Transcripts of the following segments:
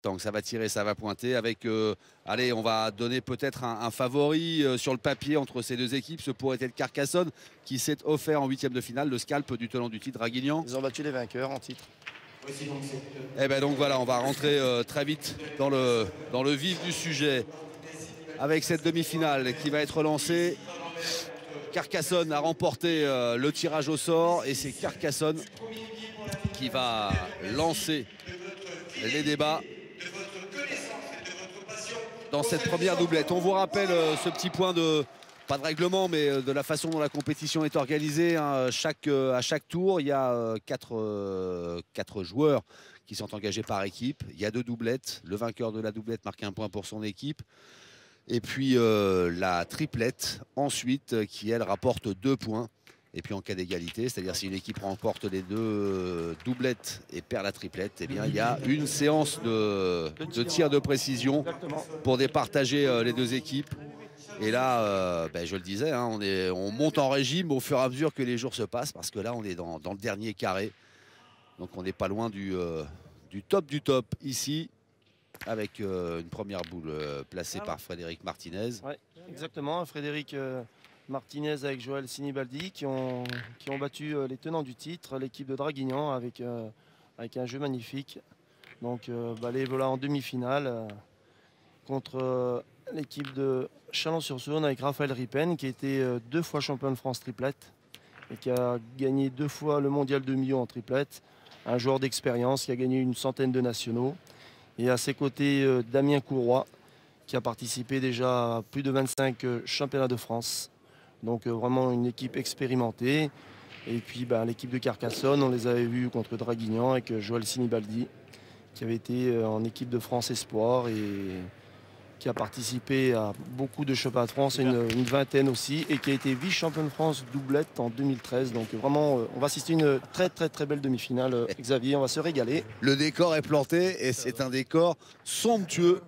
Donc ça va tirer, ça va pointer avec, allez, on va donner peut-être un favori sur le papier entre ces deux équipes. Ce pourrait être Carcassonne qui s'est offert en huitième de finale le scalp du tenant du titre, Draguignan. Ils ont battu les vainqueurs en titre. Et bien donc voilà, on va rentrer très vite dans le vif du sujet avec cette demi-finale qui va être lancée. Carcassonne a remporté le tirage au sort et c'est Carcassonne qui va lancer les débats dans cette première doublette. On vous rappelle ce petit point de, pas de règlement, mais de la façon dont la compétition est organisée. Hein. À chaque tour, il y a quatre joueurs qui sont engagés par équipe. Il y a deux doublettes. Le vainqueur de la doublette marque un point pour son équipe. Et puis la triplette, ensuite, qui elle rapporte 2 points. Et puis en cas d'égalité, c'est-à-dire si une équipe remporte les deux doublettes et perd la triplette, eh bien il y a une séance de tir de précision pour départager les deux équipes. Et là, je le disais, hein, on monte en régime au fur et à mesure que les jours se passent, parce que là on est dans le dernier carré. Donc on n'est pas loin du top ici, avec une première boule placée par Frédéric Martinez. Ouais, exactement, Frédéric Martinez avec Joël Sinibaldi qui ont battu les tenants du titre, l'équipe de Draguignan avec un jeu magnifique. Donc les voilà en demi-finale contre l'équipe de Chalon-sur-Saône avec Raphaël Ripen qui a été 2 fois champion de France triplette et qui a gagné 2 fois le mondial de Millau en triplette. Un joueur d'expérience qui a gagné une centaine de nationaux. Et à ses côtés, Damien Courroy qui a participé déjà à plus de 25 championnats de France. Donc vraiment une équipe expérimentée. Et puis l'équipe de Carcassonne, on les avait vus contre Draguignan avec Joël Sinibaldi qui avait été en équipe de France Espoir et qui a participé à beaucoup de championnats de France, une vingtaine aussi, et qui a été vice-champion de France doublette en 2013. Donc vraiment, on va assister à une très belle demi-finale. Xavier, on va se régaler. Le décor est planté et c'est un décor somptueux,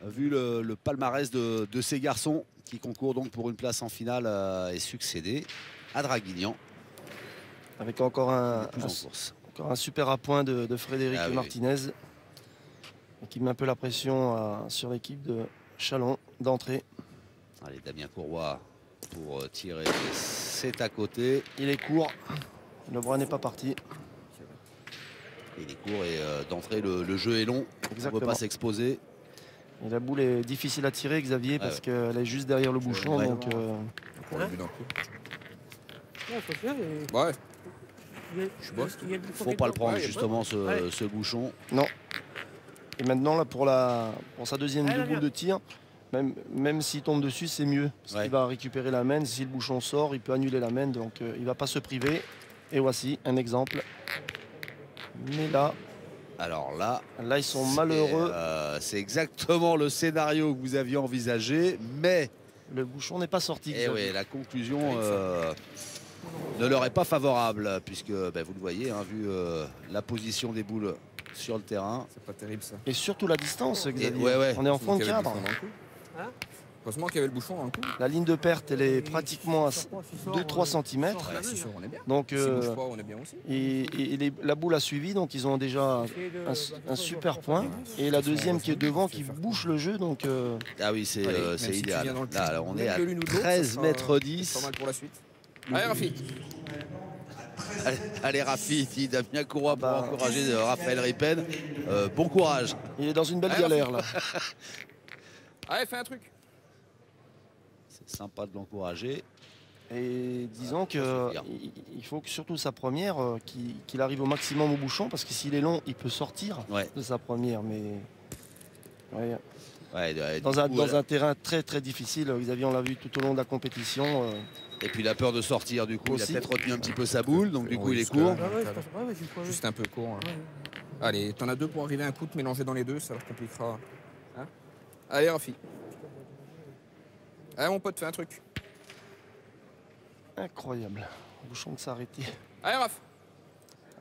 vu le palmarès de ces garçons qui concourent donc pour une place en finale et succéder à Draguignan. Avec encore un super appoint de Frédéric Martinez. Oui. Qui met un peu la pression sur l'équipe de Chalon d'entrée. Allez, Damien Courroy pour tirer, c'est à côté. Il est court, le bras n'est pas parti. Il est court et d'entrée le jeu est long. Exactement. On ne peut pas s'exposer. Et la boule est difficile à tirer, Xavier, parce qu'elle est juste derrière le bouchon. Ouais. Donc, ouais. Faut pas le prendre justement ce bouchon. Non. Et maintenant là pour sa deuxième boule de tir, même s'il tombe dessus, c'est mieux. Parce qu'il va récupérer la main. Si le bouchon sort, il peut annuler la main. Donc il ne va pas se priver. Et voici un exemple. Mais là. Alors là ils sont malheureux. C'est exactement le scénario que vous aviez envisagé, mais le bouchon n'est pas sorti. Et oui, la conclusion ne leur est pas favorable, puisque vous le voyez, hein, vu la position des boules sur le terrain. C'est pas terrible ça. Et surtout la distance, Xavier. Ouais. On est en fond de cadre. Heureusement qu'il y avait le bouchon dans le coup. La ligne de perte, elle est pratiquement à 2-3 cm. C'est sûr, on est bien. Donc, si bouge pas, on est bien aussi. Et la boule a suivi, donc ils ont déjà un super point. Et la deuxième qui est devant, qui bouche le jeu. Donc, ah oui, c'est idéal. Là, on est à l'une ou de l'autre, 13 mètres 10. C'est pas mal pour la suite. Allez, Rafi. Allez, Rafi, dit Damien Courroy pour encourager Raphaël Ripen. Bon courage. Il est dans une belle galère là. Allez, fais un truc. C'est sympa de l'encourager. Et disons qu'il faut que surtout sa première, qu'il arrive au maximum au bouchon, parce que s'il est long, il peut sortir de sa première. Mais dans un terrain très difficile, Xavier, on l'a vu tout au long de la compétition. Et puis la peur de sortir, du coup, il a peut-être retenu un petit peu sa boule, donc du coup il est court. Juste un peu court. Hein. Allez, t'en as 2 pour arriver à un coup de mélanger dans les deux, ça leur compliquera. Hein, allez, Rafi. Allez, mon pote, fais un truc. Incroyable. Le bouchon de s'arrêter. Allez, Raph.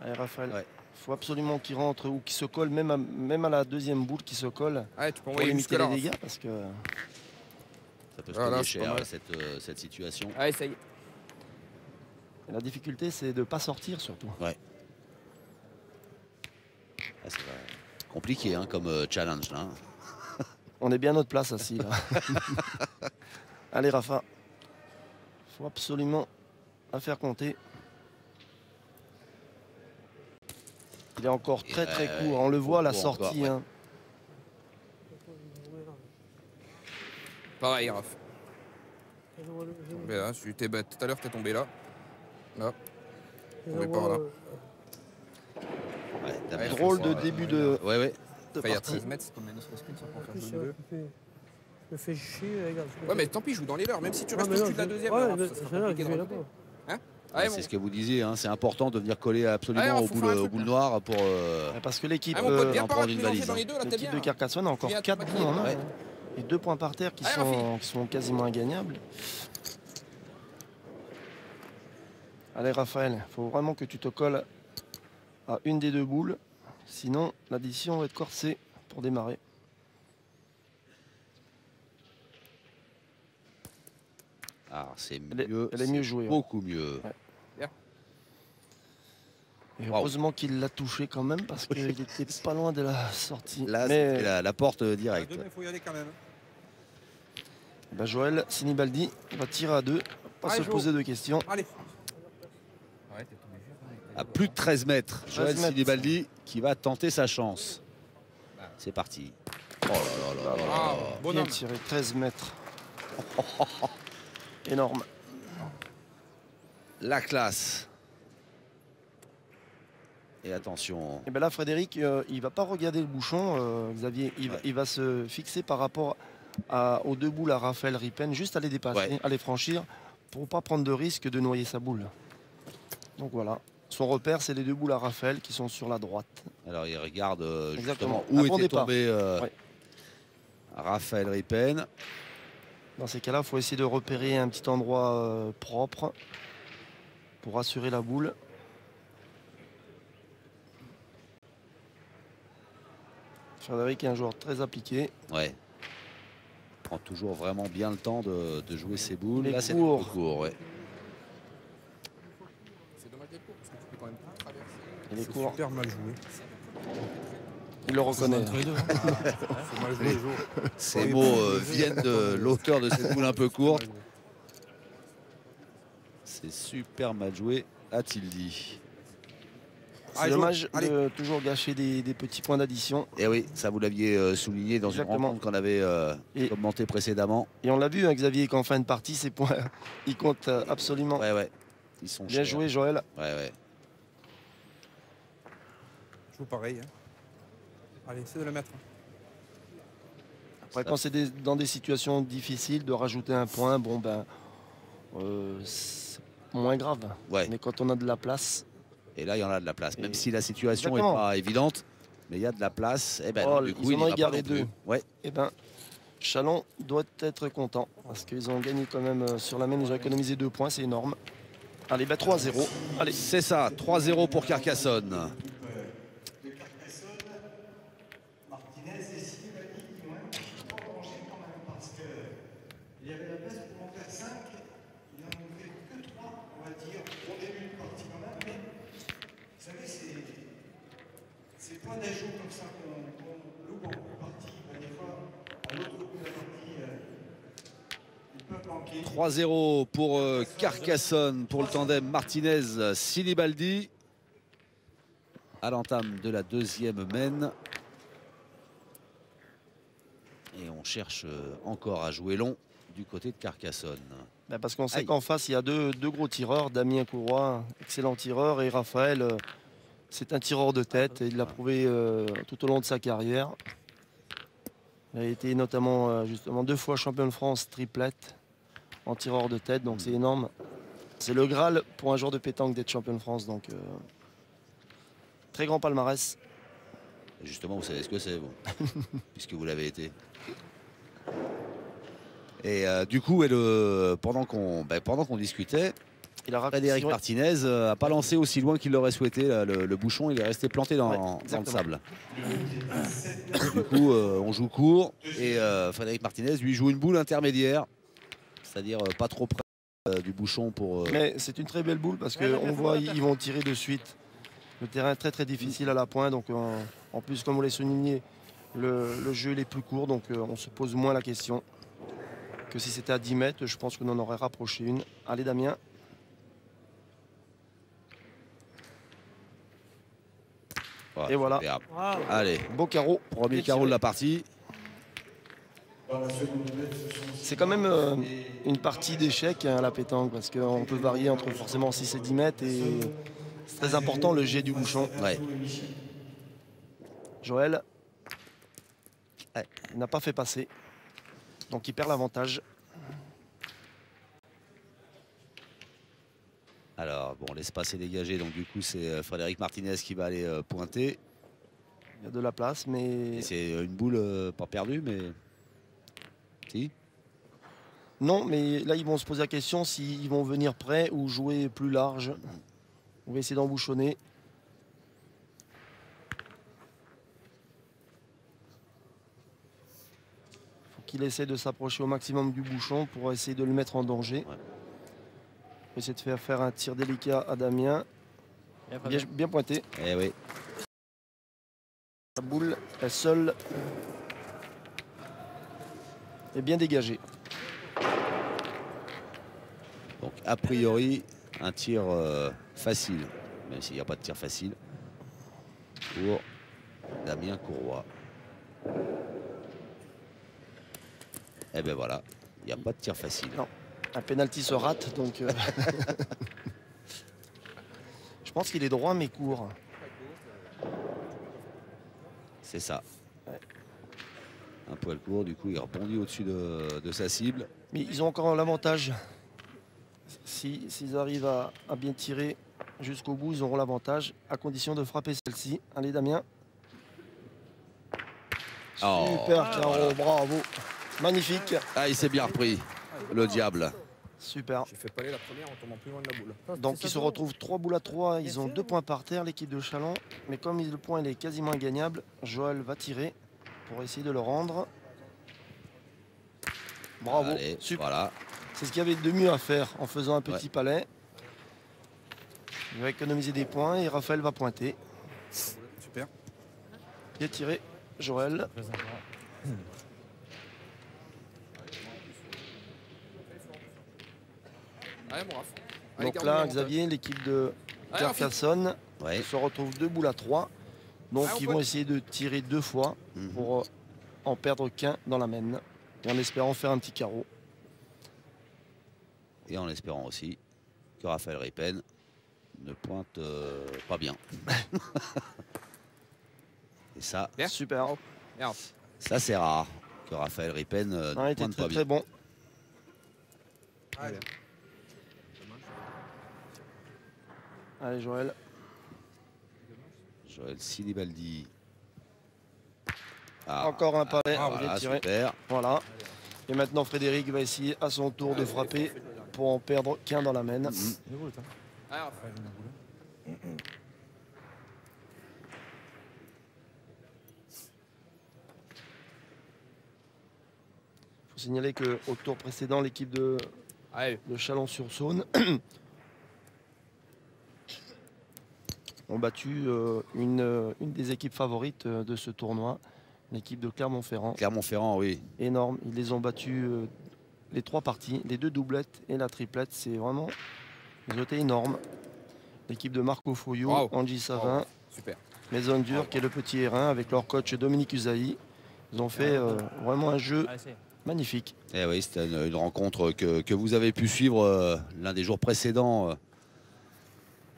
Allez, Raphaël. Il faut absolument qu'il rentre ou qu'il se colle, même à la deuxième boule qui se colle. Allez, tu peux pour limiter les dégâts, parce que... Ça peut se payer cher, cette situation. Allez, ça y est. Et la difficulté, c'est de ne pas sortir, surtout. Ouais. Compliqué hein, comme challenge là. On est bien à notre place assis là. Allez Rafa. Faut absolument la faire compter. Il est encore très court. On le voit à la sortie. Encore, ouais. Hein. Pareil, Raph. Tombé là, tout à l'heure, t'es tombé là. Là. Tombé par là. Ouais, Ouais, Drôle faut de voir, début ouais, de Enfin, il y a partie. 13 mètres, c'est comme la screen, ça peut faire jouer Je me fais chier, les gars. Ouais, mais tant pis, joue dans les leurs. Même si tu restes mais non, au-dessus de la deuxième, ouais, Raph, mais ça sera c'est là, compliqué je de vais remonter. là-bas. Hein Ouais, bon. c'est ce que vous disiez, hein, c'est important de venir coller absolument Alors, au, faut faire un au truc, boule là. noire pour Parce que l'équipe Ah, mon pote, bien en pas prendre mal une de lancer valise. dans les deux, là, t'es l'équipe bien. de Carcassonne a encore Viens, 4 tu bouts en main. Ouais. Hein. Et 2 points par terre qui Allez, sont quasiment ingagnables. Allez Raphaël, il faut vraiment que tu te colles à une des deux boules. Sinon, l'addition va être corsée pour démarrer. Ah, c'est Elle est- mieux. elle est mieux jouée, ouais. Beaucoup mieux. Ouais. Et Wow. heureusement qu'il l'a touché quand même parce qu'il était pas loin de la sortie. Là, Mais c'était la porte directe. Il faut y aller quand même. ben, Joël Sinibaldi va tirer à 2, pas Allez, se Jo. poser de questions. Allez. À plus de 13 mètres, 13 Joël mètres. Sinibaldi qui va tenter sa chance. C'est parti. Oh là là là là. Ah, Bien bonhomme. tiré, 13 mètres. Énorme. La classe. Et attention. Et ben là, Frédéric, il va pas regarder le bouchon, Xavier. Il va se fixer par rapport aux deux boules à Raphaël Ripen, juste à les dépasser, Ouais. à les franchir, pour pas prendre de risque de noyer sa boule. Donc voilà. Son repère, c'est les deux boules à Raphaël qui sont sur la droite. Alors il regarde Exactement. justement où À bon était départ. tombé Ouais. Raphaël Ripen. Dans ces cas-là, il faut essayer de repérer un petit endroit propre pour assurer la boule. Frédéric est un joueur très appliqué. Ouais. Prend toujours vraiment bien le temps de jouer ses boules. Il est Là, c'est court. un peu court, ouais. C'est dommage d'être court parce que tu peux quand même tout traverser. Il est C'est court. super mal joué. Il le reconnaît. Entre les deux. C'est mal joué, Jo. Ces mots viennent de l'auteur de cette boule un peu courte. C'est super mal joué, a-t-il dit. C'est Allez, dommage Jo, allez. de toujours gâcher des petits points d'addition. Et oui, ça vous l'aviez souligné dans Exactement. une rencontre qu'on avait Et- commenté précédemment. Et on l'a vu, hein, Xavier, qu'en fin de partie, ces points, ils comptent absolument. Ouais, ouais. Ils sont Bien chers. joué, Joël. Ouais, ouais. Je joue pareil. Hein. Allez, c'est de le mettre. Après, quand c'est dans des situations difficiles, de rajouter un point, bon ben, c'est moins grave. Ouais. Mais quand on a de la place, Et là, il y en a de la place. Même Et- si la situation n'est Exactement. pas évidente, mais il y a de la place. Et ben, Oh, du coup, ils il en ont n'ira pas gardé non plus. deux. Ouais. eh ben, Chalon doit être content parce qu'ils ont gagné quand même sur la main. Ils ont économisé 2 points, c'est énorme. Allez, ben 3-0. Allez, C'est ça, 3-0 pour Carcassonne. Martinez et Sinibaldi qui ont un petit peu rangé quand même parce qu'il y avait la place pour en faire 5. Il n'en a fait que 3, on va dire, au début de partie quand même. Mais vous savez, ces points d'ajout comme ça qu'on loupe en partie, des fois, à l'autre bout de la partie, ils peuvent manquer. 3-0 pour Carcassonne, pour le tandem Martinez-Sinibaldi. À l'entame de la deuxième mène. Et on cherche encore à jouer long du côté de Carcassonne. ben parce qu'on sait Aïe. qu'en face, il y a deux gros tireurs. Damien Courroy, excellent tireur, et Raphaël, c'est un tireur de tête. Et il l'a prouvé tout au long de sa carrière. Il a été notamment justement 2 fois champion de France triplette en tireur de tête, donc c'est énorme. C'est le Graal pour un joueur de pétanque d'être champion de France, donc très grand palmarès. Et justement, vous savez ce que c'est, vous, puisque vous l'avez été. Et du coup, pendant qu'on discutait, Il a raccourci, Frédéric ouais. Martinez n'a pas lancé aussi loin qu'il l'aurait souhaité. Là, le bouchon, il est resté planté dans le exactement. sable. Du coup, on joue court. Et Frédéric Martinez, lui, joue une boule intermédiaire. C'est-à-dire pas trop près du bouchon pour... Mais c'est une très belle boule parce qu'on voit ils vont tirer de suite. Le terrain est très difficile à la pointe, donc En plus, comme vous l'avez souligné, le jeu il est plus court, donc on se pose moins la question que si c'était à 10 mètres. Je pense qu'on en aurait rapproché une. Allez Damien. Ouais, Et voilà. superbe. Wow. Allez, Beau carreau. premier Bien carreau tiré. de la partie. C'est quand même une partie d'échec à la pétanque parce qu'on peut varier entre forcément 6 et 10 mètres et c'est très important le jet du bouchon. Ouais. Joël il n'a pas fait passer, donc il perd l'avantage. Alors, bon, l'espace est dégagé, donc du coup, c'est Frédéric Martinez qui va aller pointer. Il y a de la place, mais Et c'est une boule pas perdue, mais... Si. non, mais là ils vont se poser la question s'ils vont venir près ou jouer plus large. On va essayer d'embouchonner. Faut qu'il essaie de s'approcher au maximum du bouchon pour essayer de le mettre en danger. Ouais. On va essayer de faire un tir délicat à Damien. Bien pointé. Eh oui. La boule est seule et bien dégagée. Donc, a priori, un tir facile, même s'il n'y a pas de tir facile, pour Damien Courroy. Eh ben voilà, il n'y a pas de tir facile. Non. Un penalty se rate, donc je pense qu'il est droit mais court. C'est ça. Ouais. Un poil court, du coup, il rebondit au-dessus de sa cible. Mais ils ont encore l'avantage. S'ils arrivent à bien tirer jusqu'au bout, ils auront l'avantage, à condition de frapper celle-ci. Allez Damien. Oh, Super carreau, voilà. bravo. Magnifique. Ah, il s'est bien repris, le diable. Super. J'ai fait paler la première en tombant plus loin de la boule. Donc ils se retrouvent 3 boules à 3. Ils ont 2 points par terre, l'équipe de Châlons. Mais comme le point il est quasiment ingagnable, Joël va tirer pour essayer de le rendre. Bravo. Allez, Super. voilà. C'est ce qu'il y avait de mieux à faire en faisant un petit Ouais. palais. Il va économiser des points et Raphaël va pointer. Super. Bien tiré, Joël. Allez, mon Raph. Allez, Donc garde là, l'avantage. Xavier, l'équipe de Allez, Raph. Carcassonne Ouais. se retrouve 2 boules à 3. Donc Ah, on ils peut- vont essayer de tirer 2 fois Mhm. pour en perdre qu'un dans la main. Et en espérant faire un petit carreau. Et en espérant aussi que Raphaël Ripen ne pointe pas bien. Et ça, Bien. Super. Merde. ça c'est rare que Raphaël Ripen Il ne était pointe très pas très bien. bon. Allez. Allez Joël. Joël Sinibaldi. Ah, Encore un palais. ah, Bien voilà, tiré. super. Voilà. Et maintenant Frédéric va essayer à son tour de frapper pour en perdre qu'un dans la main. Mhm. Allez, Raph. Il faut signaler qu'au tour précédent, l'équipe de Allez. Chalon-sur-Saône ont battu une des équipes favorites de ce tournoi, l'équipe de Clermont-Ferrand. Clermont-Ferrand, oui. Énorme. Ils les ont battus les 3 parties, les 2 doublettes et la triplette. C'est vraiment, ils ont été énormes. L'équipe de Marco Foyot, Bravo. Angie Savin, Bravo. Super. Maison Dure, qui est le petit Hérin, avec leur coach Dominique Usaï. Ils ont fait vraiment un jeu magnifique. Eh oui, c'était une rencontre que vous avez pu suivre l'un des jours précédents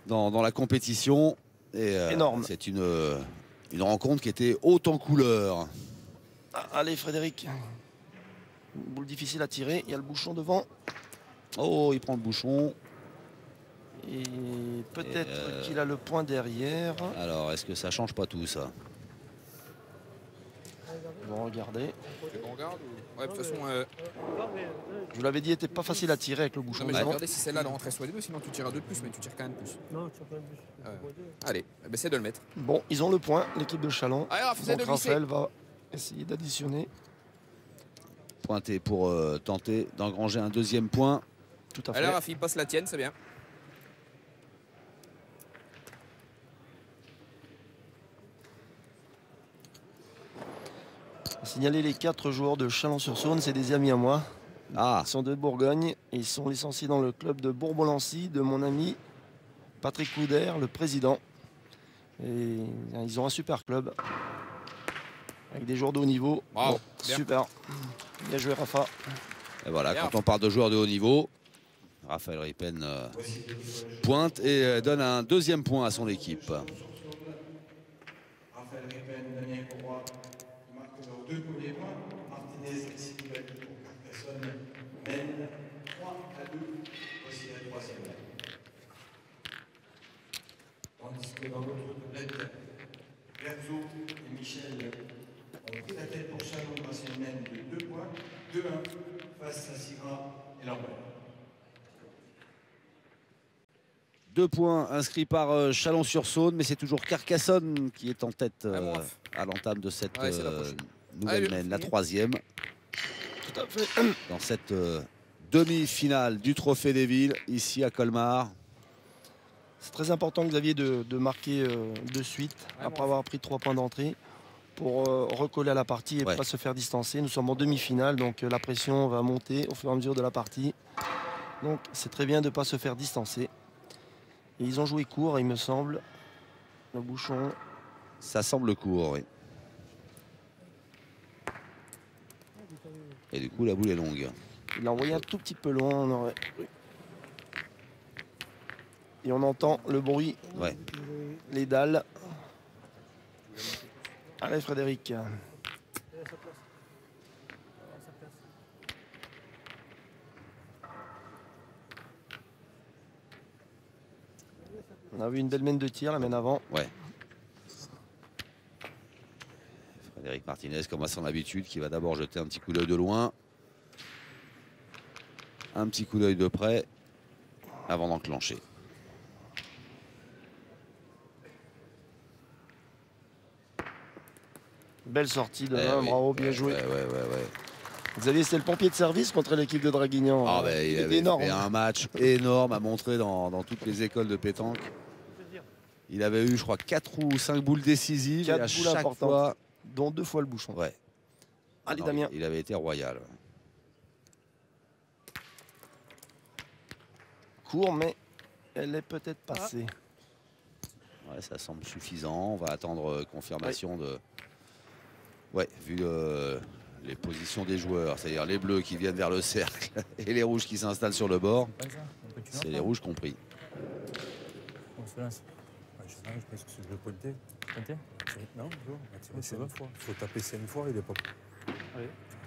dans la compétition. Et, Énorme. C'est une rencontre qui était haute en couleur. Ah, allez Frédéric. Une boule difficile à tirer. Il y a le bouchon devant. Oh, il prend le bouchon. Et peut-être Et, qu'il a le point derrière. Alors, est-ce que ça change pas tout, ça? Bon, regardez. Tu veux qu'on regarde ou... Ouais, de toute façon, Je vous l'avais dit, il n'était pas facile à tirer avec le bouchon non, mais devant. regardez si celle-là elle rentrait sur les deux, sinon tu tires à 2 de plus, mais tu tires quand même plus. Non, tu as pas plus. Allez, essaie de le mettre. Bon, ils ont le point, l'équipe de Chalon. Allez, Raph, essaie Donc de glisser. Raphaël va essayer d'additionner. Pointé pour tenter d'engranger un deuxième point. Tout à fait. Allez, Rafi, passe la tienne, c'est bien. Signaler les 4 joueurs de Chalon-sur-Saône, c'est des amis à moi. Ah, Ils sont de Bourgogne et ils sont licenciés dans le club de Bourbon-Lancy de mon ami Patrick Couder, le président. Et ils ont un super club avec des joueurs de haut niveau. Bravo, Bon, bien. super. Bien joué Rafa. et voilà, Bien. quand on parle de joueurs de haut niveau, Raphaël Ripen pointe et donne un deuxième point à son équipe. Raphaël Ripen, Damien Courroy marquent leurs 2 premiers points. Martinez et Sylvanie pour Carcassonne mènent 3-2. Voici la troisième. Tandis que dans l'autre doublette, Berzo et Michel ont pris la tête pour Chalon grâce à une mène de 2 points, 2-1 face à Syrah et Lambert. 2 points inscrits par Chalon-sur-Saône, mais c'est toujours Carcassonne qui est en tête à l'entame de cette Ouais, c'est la prochaine. nouvelle Allez, mène, la fini. 3e. Tout à fait. Dans cette demi-finale du Trophée des Villes, ici à Colmar. C'est très important, Xavier, de marquer de suite, après avoir pris 3 points d'entrée, pour recoller à la partie et ne Ouais. pas se faire distancer. Nous sommes en demi-finale, donc la pression va monter au fur et à mesure de la partie. Donc c'est très bien de ne pas se faire distancer. Et ils ont joué court, il me semble. Le bouchon. Ça semble court, oui. Et du coup, la boule est longue. Il l'a envoyé un tout petit peu loin. On aurait... Et on entend le bruit, Ouais. les dalles. Allez Frédéric. On a vu une belle mène de tir, la mène avant. Ouais. Frédéric Martinez, comme à son habitude, qui va d'abord jeter un petit coup d'œil de loin. Un petit coup d'œil de près avant d'enclencher. Belle sortie de Eh main, oui. bravo, bien joué. Ouais. Xavier, c'était le pompier de service contre l'équipe de Draguignan. Ah ben, il était avait énorme. fait un match énorme à montrer dans toutes les écoles de pétanque. Il avait eu, je crois, 4 ou 5 boules décisives. 4 et à boules chaque importantes. fois, Dont 2 fois le bouchon. ouais. Allez Non, Damien. il avait été royal. Court, mais elle est peut-être passée. Ouais, ça semble suffisant. On va attendre confirmation de. Ouais, vu les positions des joueurs, c'est-à-dire les bleus qui viennent vers le cercle et les rouges qui s'installent sur le bord, c'est les rouges compris. On se lance. Je pense que c'est le pointé. Pointé? Non, c'est 20 fois. Il faut taper 5 fois, il est pas.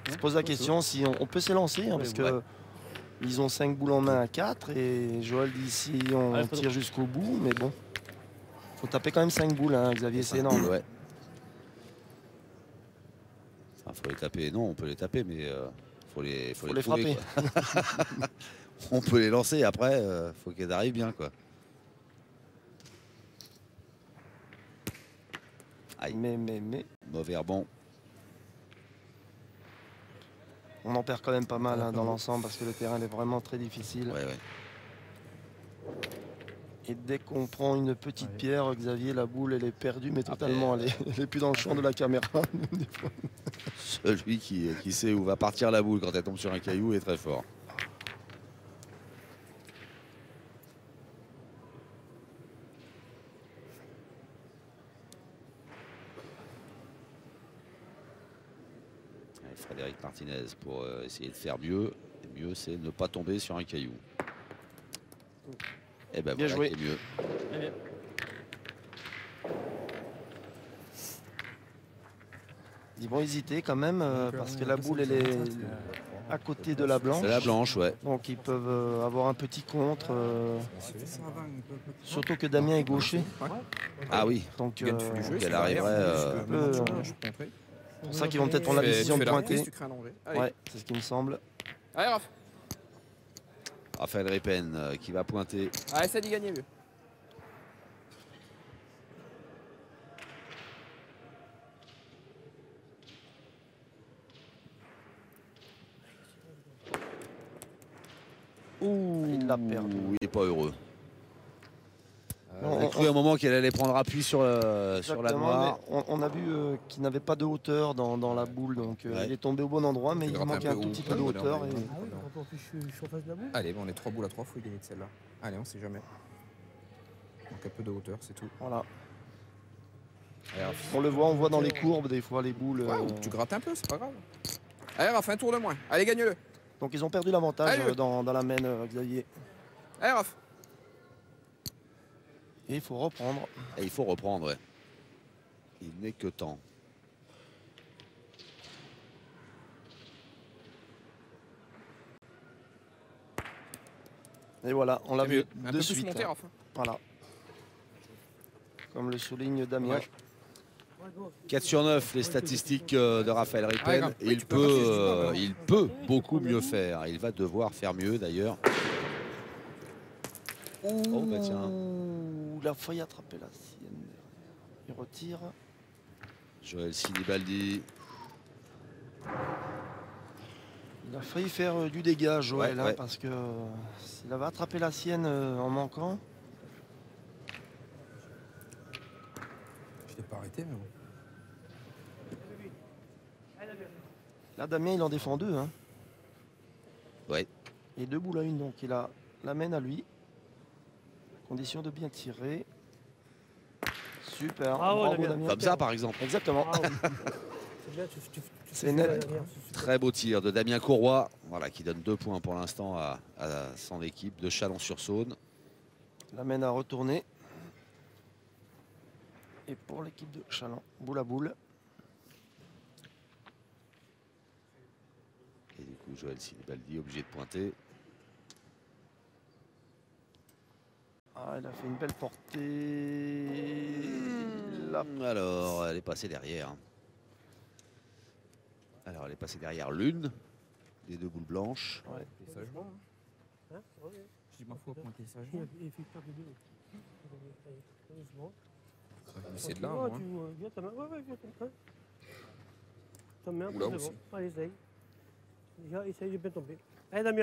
On se pose la question si on peut s'élancer, parce que ils ont 5 boules en main à 4 et Joël dit si on tire jusqu'au bout, mais bon. Faut taper quand même 5 boules, hein, Xavier, c'est énorme. Ouais. Enfin, faut les taper. Non, on peut les taper, mais faut les les trouver, frapper. quoi. On peut les lancer. Après, faut qu'elles arrivent bien, quoi. Aïe. Mais Mauvais rebond. on en perd quand même pas mal, hein, dans l'ensemble parce que le terrain est vraiment très difficile. Ouais. Et dès qu'on prend une petite pierre, Xavier, la boule elle est perdue, mais totalement, elle est plus dans le champ de la caméra. Celui qui sait où va partir la boule quand elle tombe sur un caillou est très fort. Allez, Frédéric Martinez pour essayer de faire mieux. Et mieux, c'est ne pas tomber sur un caillou. Et ben Bien voilà joué. qui est mieux. Ils vont hésiter quand même parce que la boule elle est à côté de la blanche. C'est la blanche, ouais. Donc ils peuvent avoir un petit contre. Surtout que Damien est gaucher. Ah oui. Donc Elle arriverait. c'est pour ça qu'ils vont peut-être prendre la décision de pointer. Allez, Ouais, c'est ce qui me semble. allez Raph. Raphaël Ripen qui va pointer. Allez, ça dit gagner mieux. Ouh, il l'a perdu. Il n'est pas heureux. On cru à un moment qu'elle allait prendre appui sur la Exactement, noire. mais on a vu qu'il n'avait pas de hauteur dans la boule, donc Ouais. il est tombé au bon endroit, mais Tu il grattes un manquait peu un tout au petit peu de bonheur, hauteur. mais- Et... Ah oui, en plus je suis en face de la boule. Allez, bon, on est 3 boules à 3, faut y gagner de celle-là. Allez, on sait jamais. Donc un peu de hauteur, c'est tout. Voilà. Allez, Raph. On voit dans les courbes des fois les boules. Ouais, ou tu grattes un peu, c'est pas grave. Allez, Raph, un tour de moins. Allez, gagne-le. Donc ils ont perdu l'avantage Allez. dans la main, Xavier. Allez, Raph. Et il faut reprendre. Et il faut reprendre, ouais. Il n'est que temps. Et voilà, on l'a C'est vu mieux. Un de peu plus suite. monté, Raph. Voilà. Comme le souligne Damien. Dommage. 4 sur 9, les statistiques de Raphaël Ah, Rippen. grave. Et Oui, tu peux marcher sur le bras, il peut beaucoup mieux faire. Il va devoir faire mieux d'ailleurs. Oh, bah tiens. Ouh, il a failli attraper la sienne. Il retire. Joël Sinibaldi. Il a failli faire du dégât, Joël, Ouais, hein, ouais. parce que s'il avait attrapé la sienne en manquant, Je l'ai pas arrêté, mais bon. là Damien il en défend deux. Hein. Ouais. Et 2 boules à 1, donc il a la main à lui. Condition de bien tirer. Super. Bravo, Bravo, Damien. Comme ça, par exemple. Exactement. Ah, oui. C'est bien, C'est fais net. la dernière, c'est super. Très beau tir de Damien Courroy, voilà, qui donne 2 points pour l'instant à son équipe de Chalon-sur-Saône. La main à retourner. Et pour l'équipe de Chalon, boule à boule. Et du coup, Joël Sinibaldi obligé de pointer. Ah, il a fait une belle portée. Là. Alors, elle est passée derrière. Alors, elle est passée derrière l'une des 2 boules blanches. Et sagement, hein. Hein Ouais. Je dis, m'en fous à pointer sagement. Il fait peur de deux. Doucement. C'est de là, Ouais, moi. viens ta main. Ouais, viens ta main. Ta main, Oula, c'est aussi. bon. Allez, essaye. Déjà, essaye de bien tomber. Allez, Damien.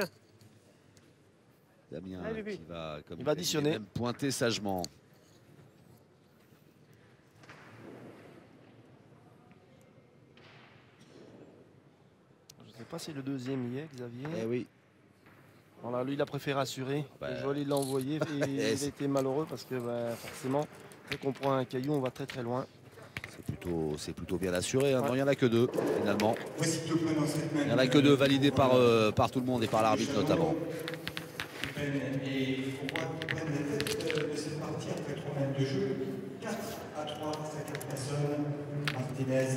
Damien Allez, bébé. qui va, comme Il va dit, additionner. même pointer sagement. Je ne sais pas si le deuxième y est, Xavier. Eh oui, Voilà, lui, il a préféré assurer. Bah, Et Joël, il l'a envoyé. Et il a c'est- été malheureux parce que bah, forcément, dès qu'on prend un caillou, on va très très loin. c'est plutôt bien assuré. Hein. Ouais. Non, il n'y en a que 2 finalement. Voici deux points dans cette Il n'y en a que 2 validés par tout le monde et par l'arbitre notamment. Et il faut voir qu'ils prennent la tête de cette partie après 3 mètres de jeu. 4 à 3, c'est 4 personnes. Martinez,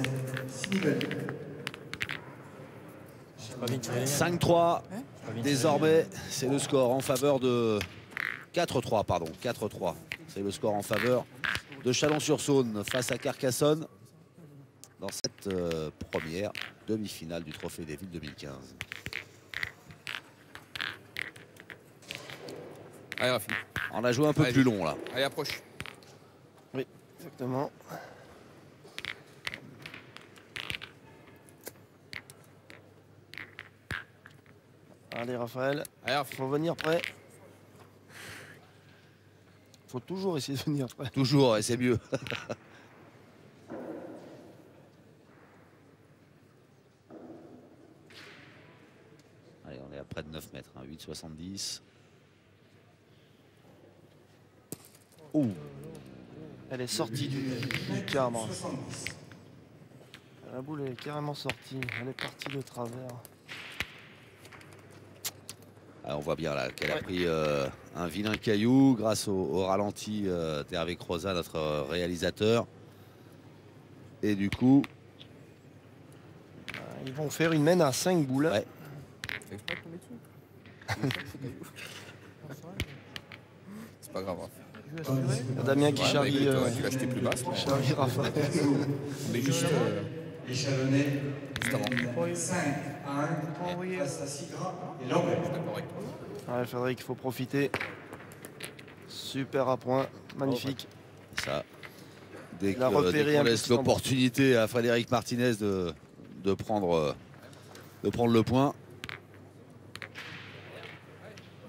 Sinibaldi. 5-3. Désormais, c'est le score en faveur de 4-3, pardon. 4-3. C'est le score en faveur de Chalon-sur-Saône face à Carcassonne dans cette première demi-finale du Trophée des Villes 2015. Allez, Raph. On a joué un peu Allez. plus long là. Allez, approche. Exactement. Allez, Raphaël, Allez, Raph. faut venir prêt. Faut toujours essayer de venir prêt. Toujours, et c'est mieux. Allez, on est à près de 9 mètres, hein, 8,70. Ouh, Elle est sortie du cadre. La boule est carrément sortie. Elle est partie de travers. ah, on voit bien là qu'elle a Ouais. pris un vilain caillou grâce au ralenti d'Hervé Crozat, notre réalisateur. Et du coup, Ils vont faire une mène à 5 boules. Ouais. Fais exprès de tomber dessus. C'est pas grave, Raph. Damien qui Ouais, bah, charrie, écoute, t'aurais dû l'acheter plus basse. Mais charrie Raphaël. mais juste. Les Chalonnais Juste avant. mènent 5 à 1 face à Sigra et Lambert. D'accord avec toi. Ouais, Frédéric, il faut profiter. Super à point. Magnifique. ça, dès Il a qu'on repéré un laisse petit endroit. l'opportunité à Frédéric Martinez de prendre le point.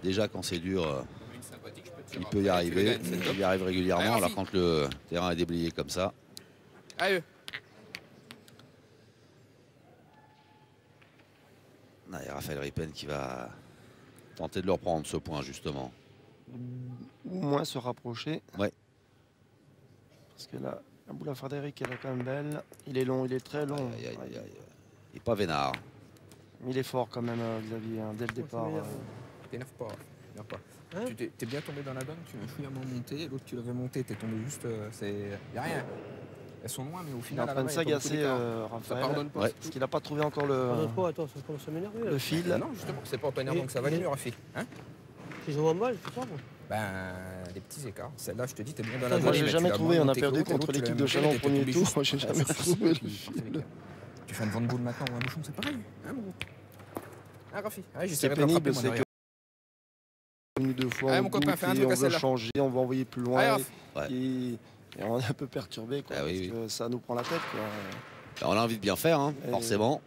Déjà quand c'est dur, Une sympathique, je peux te Il peut y arriver. Il y arrive régulièrement. Allez, Alors Rafi. quand le terrain est déblayé comme ça. Allez. Il y a Raphaël Ripen qui va tenter de le reprendre ce point justement. Ou moins se rapprocher. Ouais. Parce que là, la boule à Frédéric, elle est quand même belle. Il est long, il est très long. Aïe, aïe, aïe, aïe. Il n'est pas vénard. Mais il est fort quand même, Xavier, hein, dès le départ. T'énerve pas. T'énerve pas. Hein? Tu t'es bien tombé dans la donne, tu l'as chouillamment monté, l'autre tu l'avais monté, t'es tombé juste. Y a rien. Elles sont loin, mais au Il est final. en train de s'agacer, Ça Raphaël. pardonne pas. Ouais. Parce qu'il n'a pas trouvé encore Attends, ça commence à m'énerver. le fil. Non, justement, c'est pas en t'énervant que ça va aller mieux, Rafi. Hein? Si je vois mal, c'est pas moi. Ben, des petits écarts. Celle-là, je te dis, t'es bien dans la Moi, donne. j'ai mais jamais tu l'as trouvé. moins On a monté que perdu l'autre, et contre l'autre, tu l'équipe l'as de Chalon au monté, premier t'es tombé tour. juste Moi, j'ai jamais sur trouvé le ce fil. Tu fais une vente boule maintenant ou un bouchon, c'est pareil. Hein, mon gros? Hein, Rafi? Ouais, C'est j'essaierai de rattraper, pénible, moi, c'est derrière. que une deux fois, Allez, on mon copain, doute fais un et truc à on veut celle-là. changer, on va envoyer plus Allez, loin. Raph. Ouais. Et on est un peu perturbé, quoi, Ah oui, parce oui. que ça nous prend la tête, quoi. On a envie de bien faire, hein, Et- forcément.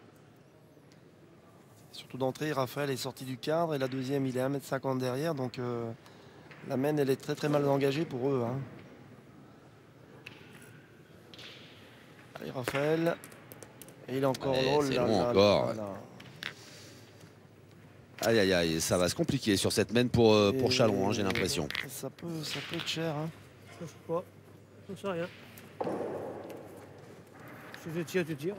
Surtout d'entrée, Raphaël est sorti du cadre et la deuxième, il est 1,50 m derrière. Donc la main, elle est très très mal engagée pour eux. Hein. Allez, Raphaël. Et il est encore Allez, oh c'est là long là encore, là ouais. là. Aïe, aïe, aïe, ça va se compliquer sur cette mène pour Et Chalon, hein, j'ai l'impression. Ça peut être cher. Hein. Je sais pas. Je sais rien. Si je tire, tu tires.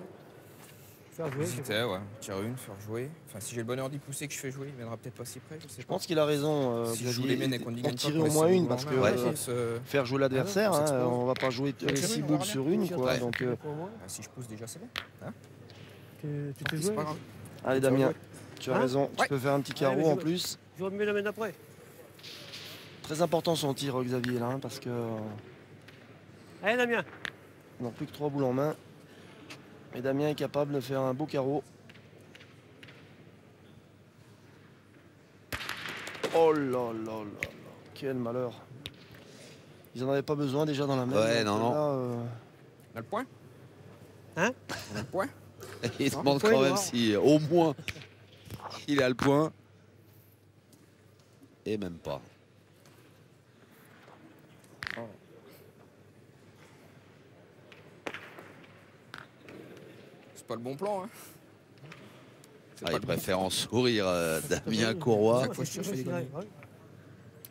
Faire jouer. c'est J'hésitais, ouais. Tire une, faire jouer. Enfin, si j'ai le bonheur d'y pousser que je fais jouer, il viendra peut-être pas si près, je sais Je pas. pense qu'il a raison. Si je joue Xavier. les mènes et qu'on y En gagne pas, tirer qu'on au laisse moins le une boule parce en que main, Ouais. on se- faire jouer l'adversaire, ça hein, explose. on va pas jouer Tirer 6 une, on boules verra sur bien. une. Tiens, Quoi, t'as- donc, tu fais pour moi. Ah, si je pousse déjà, c'est bon. Tu te C'est joues. pas grave. allez, Damien, tu as Hein raison. Tu Ouais. peux faire un petit Ouais, carreau mais en je- plus. Je remets la main d'après. Très important son tir, Xavier, là, hein, parce que Allez, Damien. ils n'ont plus que 3 boules en main. Et Damien est capable de faire un beau carreau. Oh là là là là, quel malheur. Ils n'en avaient pas besoin déjà dans la main. Ouais, donc non, là, On a le point? Hein? On a le point? Il Non, demande point quand même noir. si au moins il a le point. Et même pas. C'est pas le bon plan, hein. C'est Ah, pas il le bon préfère en sourire Damien Ouais, Courroy. Chaque fois, je cherche les Ouais, gagner. ouais.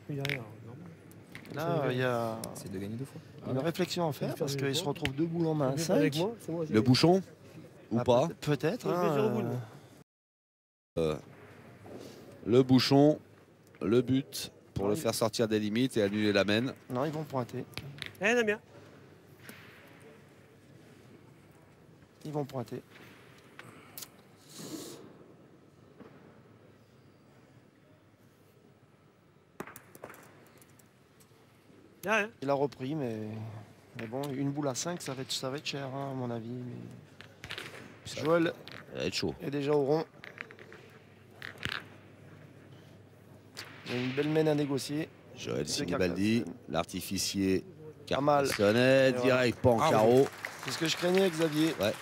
Il y a rien, normal. là, il y a C'est de gagner 2 fois. une réflexion à faire parce qu'il se retrouve 2 boules en main. Tu viens avec 5. moi, c'est moi, Le bouchon ou pas? Peut-être. Je vais zéro hein, boule, moi. Le bouchon, le but pour le faire sortir des limites et annuler la mène. non, ils vont pointer. Allez, Damien. Ils vont pointer. Il y a rien. Il a repris, mais bon, une boule à 5, ça va être cher, hein, à mon avis. Mais Joël Ça va être chaud. est déjà au rond. Il y a une belle mène à négocier. Joël C'est Sinibaldi, Carcassonne. l'artificier Pas mal. Carcassonnais, Et voilà. direct pas en Ah, carreau. C'est ce que je craignais, Xavier. Ouais.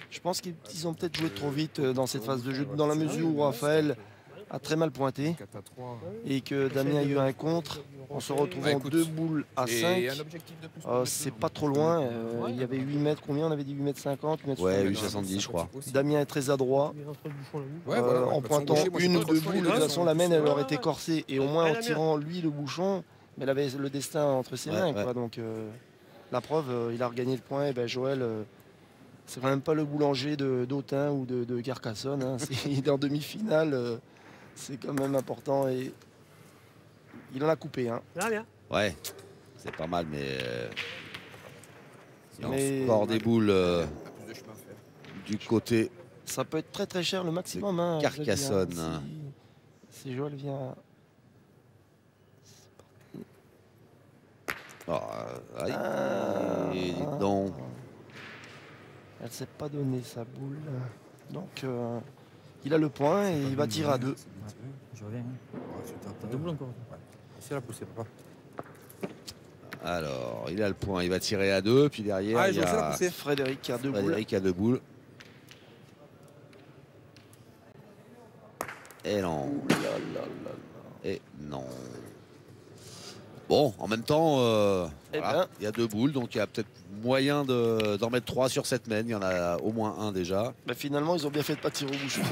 Je pense qu'ils ont peut-être joué trop vite dans cette phase de jeu, dans la mesure où Raphaël a très mal pointé 4 à 3. et que Damien a eu un contre. On se retrouve Bah, en écoute, 2 boules à Et 5. un objectif de plus. pour le C'est plus, pas donc, trop loin. Il y avait 8 mètres. Combien on avait dit 8 mètres 50, 8 mètres Ouais, 60. 8,70 je crois. Damien est très adroit. Il rentre le bouchon là. Ouais, voilà, ouais, En bah, pointant sans bouger, moi, j'ai une pas ou trop le deux choix, boules, les de deux toute façon sont- la mène elle Ouais, aurait ouais, été ouais. corsée. Et au moins Ouais, en la tirant lui le bouchon, mais elle avait le destin entre ses Ouais, mains. ouais. Quoi. Donc la preuve, il a regagné le point. Et ben, Joël, c'est quand même pas le boulanger d'Autun ou de Carcassonne. Hein. Il est en demi-finale. C'est quand même important. Et il en a coupé. Hein. Là, viens. Ouais, c'est pas mal, mais si on Mais- score des boules Plus de chemin à faire. du côté. Ça peut être très très cher le maximum. Hein, Carcassonne. Xavier, hein. Si Joël vient. Oh, aïe. Ah, Et dis donc. Elle s'est pas donné sa boule. Donc il a le point et il va tirer à 2. Je reviens. Hein. T'as deux boules encore. C'est la poussée, papa. Alors, il a le point, il va tirer à 2, puis derrière, Ah, il je y refais la a poussée. Frédéric qui a 2 boules. Frédéric à 2 boules. Et non. Ouh là là là Non. Bon, en même temps, Eh voilà, ben. il y a 2 boules, donc il y a peut-être moyen d'en mettre 3 sur cette main. Il y en a au moins un déjà. Bah, finalement, ils ont bien fait de pas tirer au bouchon.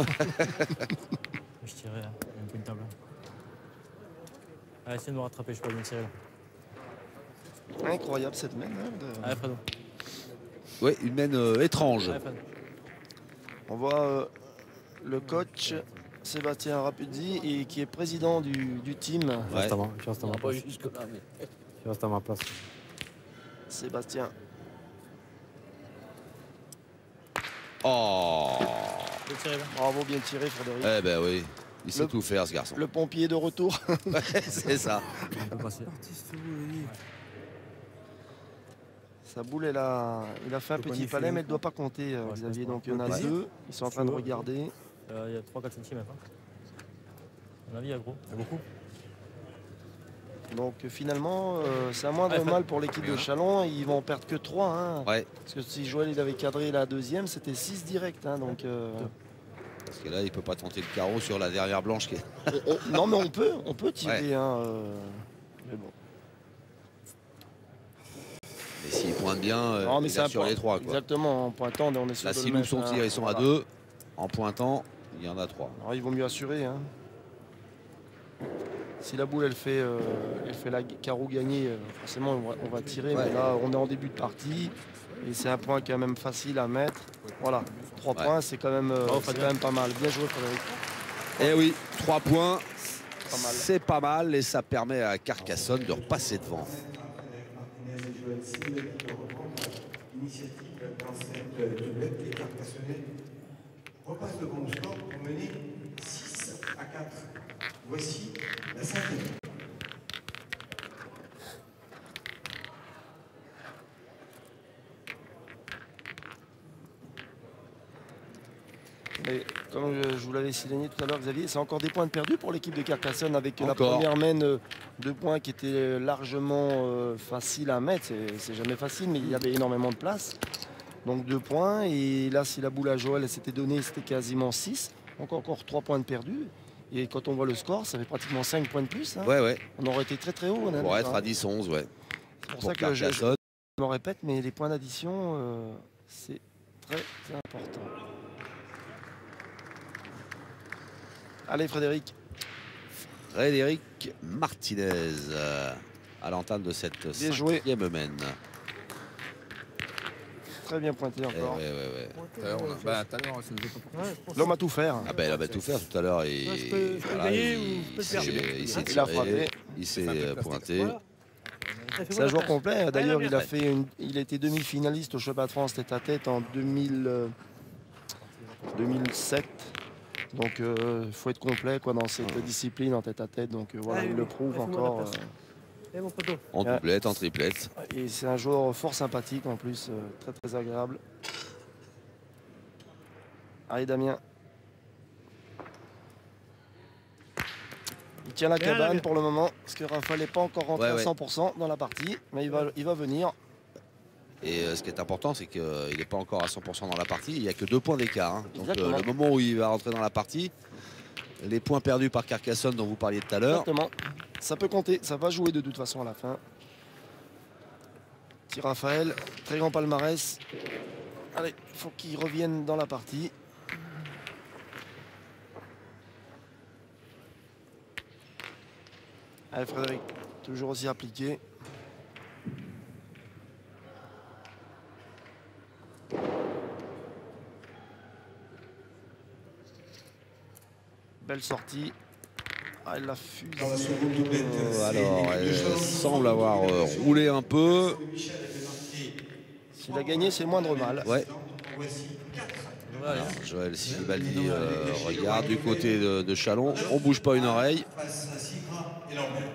Je tirais, hein. Il y a un peu une table. Allez, essaye de me rattraper, je peux bien tirer là. Incroyable cette main. Hein, Allez, Fredo. Oui, une main étrange. Allez, Fredo. On voit le coach Sébastien Rapuzzi et qui est président du team. Je reste à ma place. jusque-là, mais... Je reste à ma place. Sébastien. Oh, Je vais tirer là. Bravo, bien tiré Frédéric. eh ben oui, il sait Le- tout faire ce garçon. Le pompier de retour. Ouais, c'est ça. On peut passer. Sa boule, il a fait un Le petit poignet palais, filé. mais elle ne doit pas compter, Ouais, je Xavier. pense Donc pas. il y en a Vas-y. 2. Ils sont en train de Tu veux. regarder. Il y a 3-4 cm. Hein. À mon avis, il y a gros. Il y a beaucoup. Donc finalement, c'est un moindre Allez, Fred. mal pour l'équipe de Chalon. Ils vont perdre que 3. Hein. Ouais, Parce que si Joël il avait cadré la deuxième, c'était 6 direct. Hein. Donc, parce que là, il peut pas tenter le carreau sur la dernière blanche qui est. non, mais on peut tirer. Ouais. Hein, mais bon. Mais s'il pointe bien, Non, mais il c'est a un sur point. les 3. Quoi. Exactement. En pointant, on est sûr Là, de le s'il loupe mettre, son hein. tir, ils sont à Voilà. 2. En pointant, il y en a 3. Alors, il vaut mieux assurer. Hein. Si la boule elle fait la carreau gagné, forcément on va tirer. Ouais. Mais là, on est en début de partie et c'est un point quand même facile à mettre. Voilà, 3 Ouais. points, c'est quand même pas mal. Bien joué Frédéric. Eh oui, 3 points, Pas mal. c'est pas mal et ça permet à Carcassonne de repasser devant. Martinez et Joël Simon qui vont reprendre l'initiative dans cette doublette. Les Carcassonnais repassent devant au score pour mener 6-4. Voici la 5e. Mais comme je vous l'avais signé tout à l'heure, Xavier, c'est encore des points de perdus pour l'équipe de Carcassonne avec la Encore. première main, 2 points qui étaient largement faciles à mettre. C'est jamais facile, mais il y avait énormément de place. Donc 2 points. Et là, si la boule à Joël s'était donnée, c'était quasiment 6. Donc encore 3 points de perdus. Et quand on voit le score, ça fait pratiquement 5 points de plus. Hein. Ouais, ouais, On aurait été très très haut. On a pour dit, être hein. à 10-11, ouais. C'est pour Pour ça que je Carcassonne. me répète, mais les points d'addition, c'est très important. Allez Frédéric. Frédéric Martinez à l'entame de cette Bien joué. 5e main. Très bien pointé Eh encore. ouais. Tout à l'heure, ça nous est pas Ouais, je pense L'homme a tout faire. Ah ben, il avait tout faire tout à l'heure. Et Ouais, je peux voilà, gagner il- ou je peux il s'est- perdre. il s'est Il a tiré, frappé. il s'est plastique. pointé. Voilà. Ça fait C'est un joueur voilà. complet. D'ailleurs, Ouais, il a bien. il a été demi-finaliste au Championnat de France tête à tête en 2007. Donc, il faut être complet quoi, dans cette discipline en tête à tête. Donc, voilà, Ah, il oui, le oui. prouve Laisse-moi encore. la place. Eh mon poteau. En Ouais. doublette, en triplette. Et c'est un joueur fort sympathique en plus, très très agréable. Allez Damien. Il tient la Bien, cabane bien. pour le moment, parce que Raphaël n'est pas encore rentré Ouais, ouais. à 100% dans la partie, mais il va venir. Et ce qui est important, c'est qu'il n'est pas encore à 100% dans la partie. Il n'y a que 2 points d'écart. Hein. Donc Exactement. le moment où il va rentrer dans la partie, les points perdus par Carcassonne dont vous parliez tout à l'heure, Exactement. Ça peut compter, ça va jouer de toute façon à la fin. Petit Raphaël, très grand palmarès. Allez, il faut qu'il revienne dans la partie. Allez Frédéric, toujours aussi appliqué. Belle sortie. Ah, elle l'a fusé. Dans la seconde doublette, c'est alors l'équipe de elle Chalon. semble avoir roulé un peu. Michel avait marqué S'il a gagné, c'est le moindre mal. Ouais. Voici 4. Voilà. Joël Silibaldi regarde du côté de Chalon. On bouge pas une oreille. Face à Sigra et Lambert.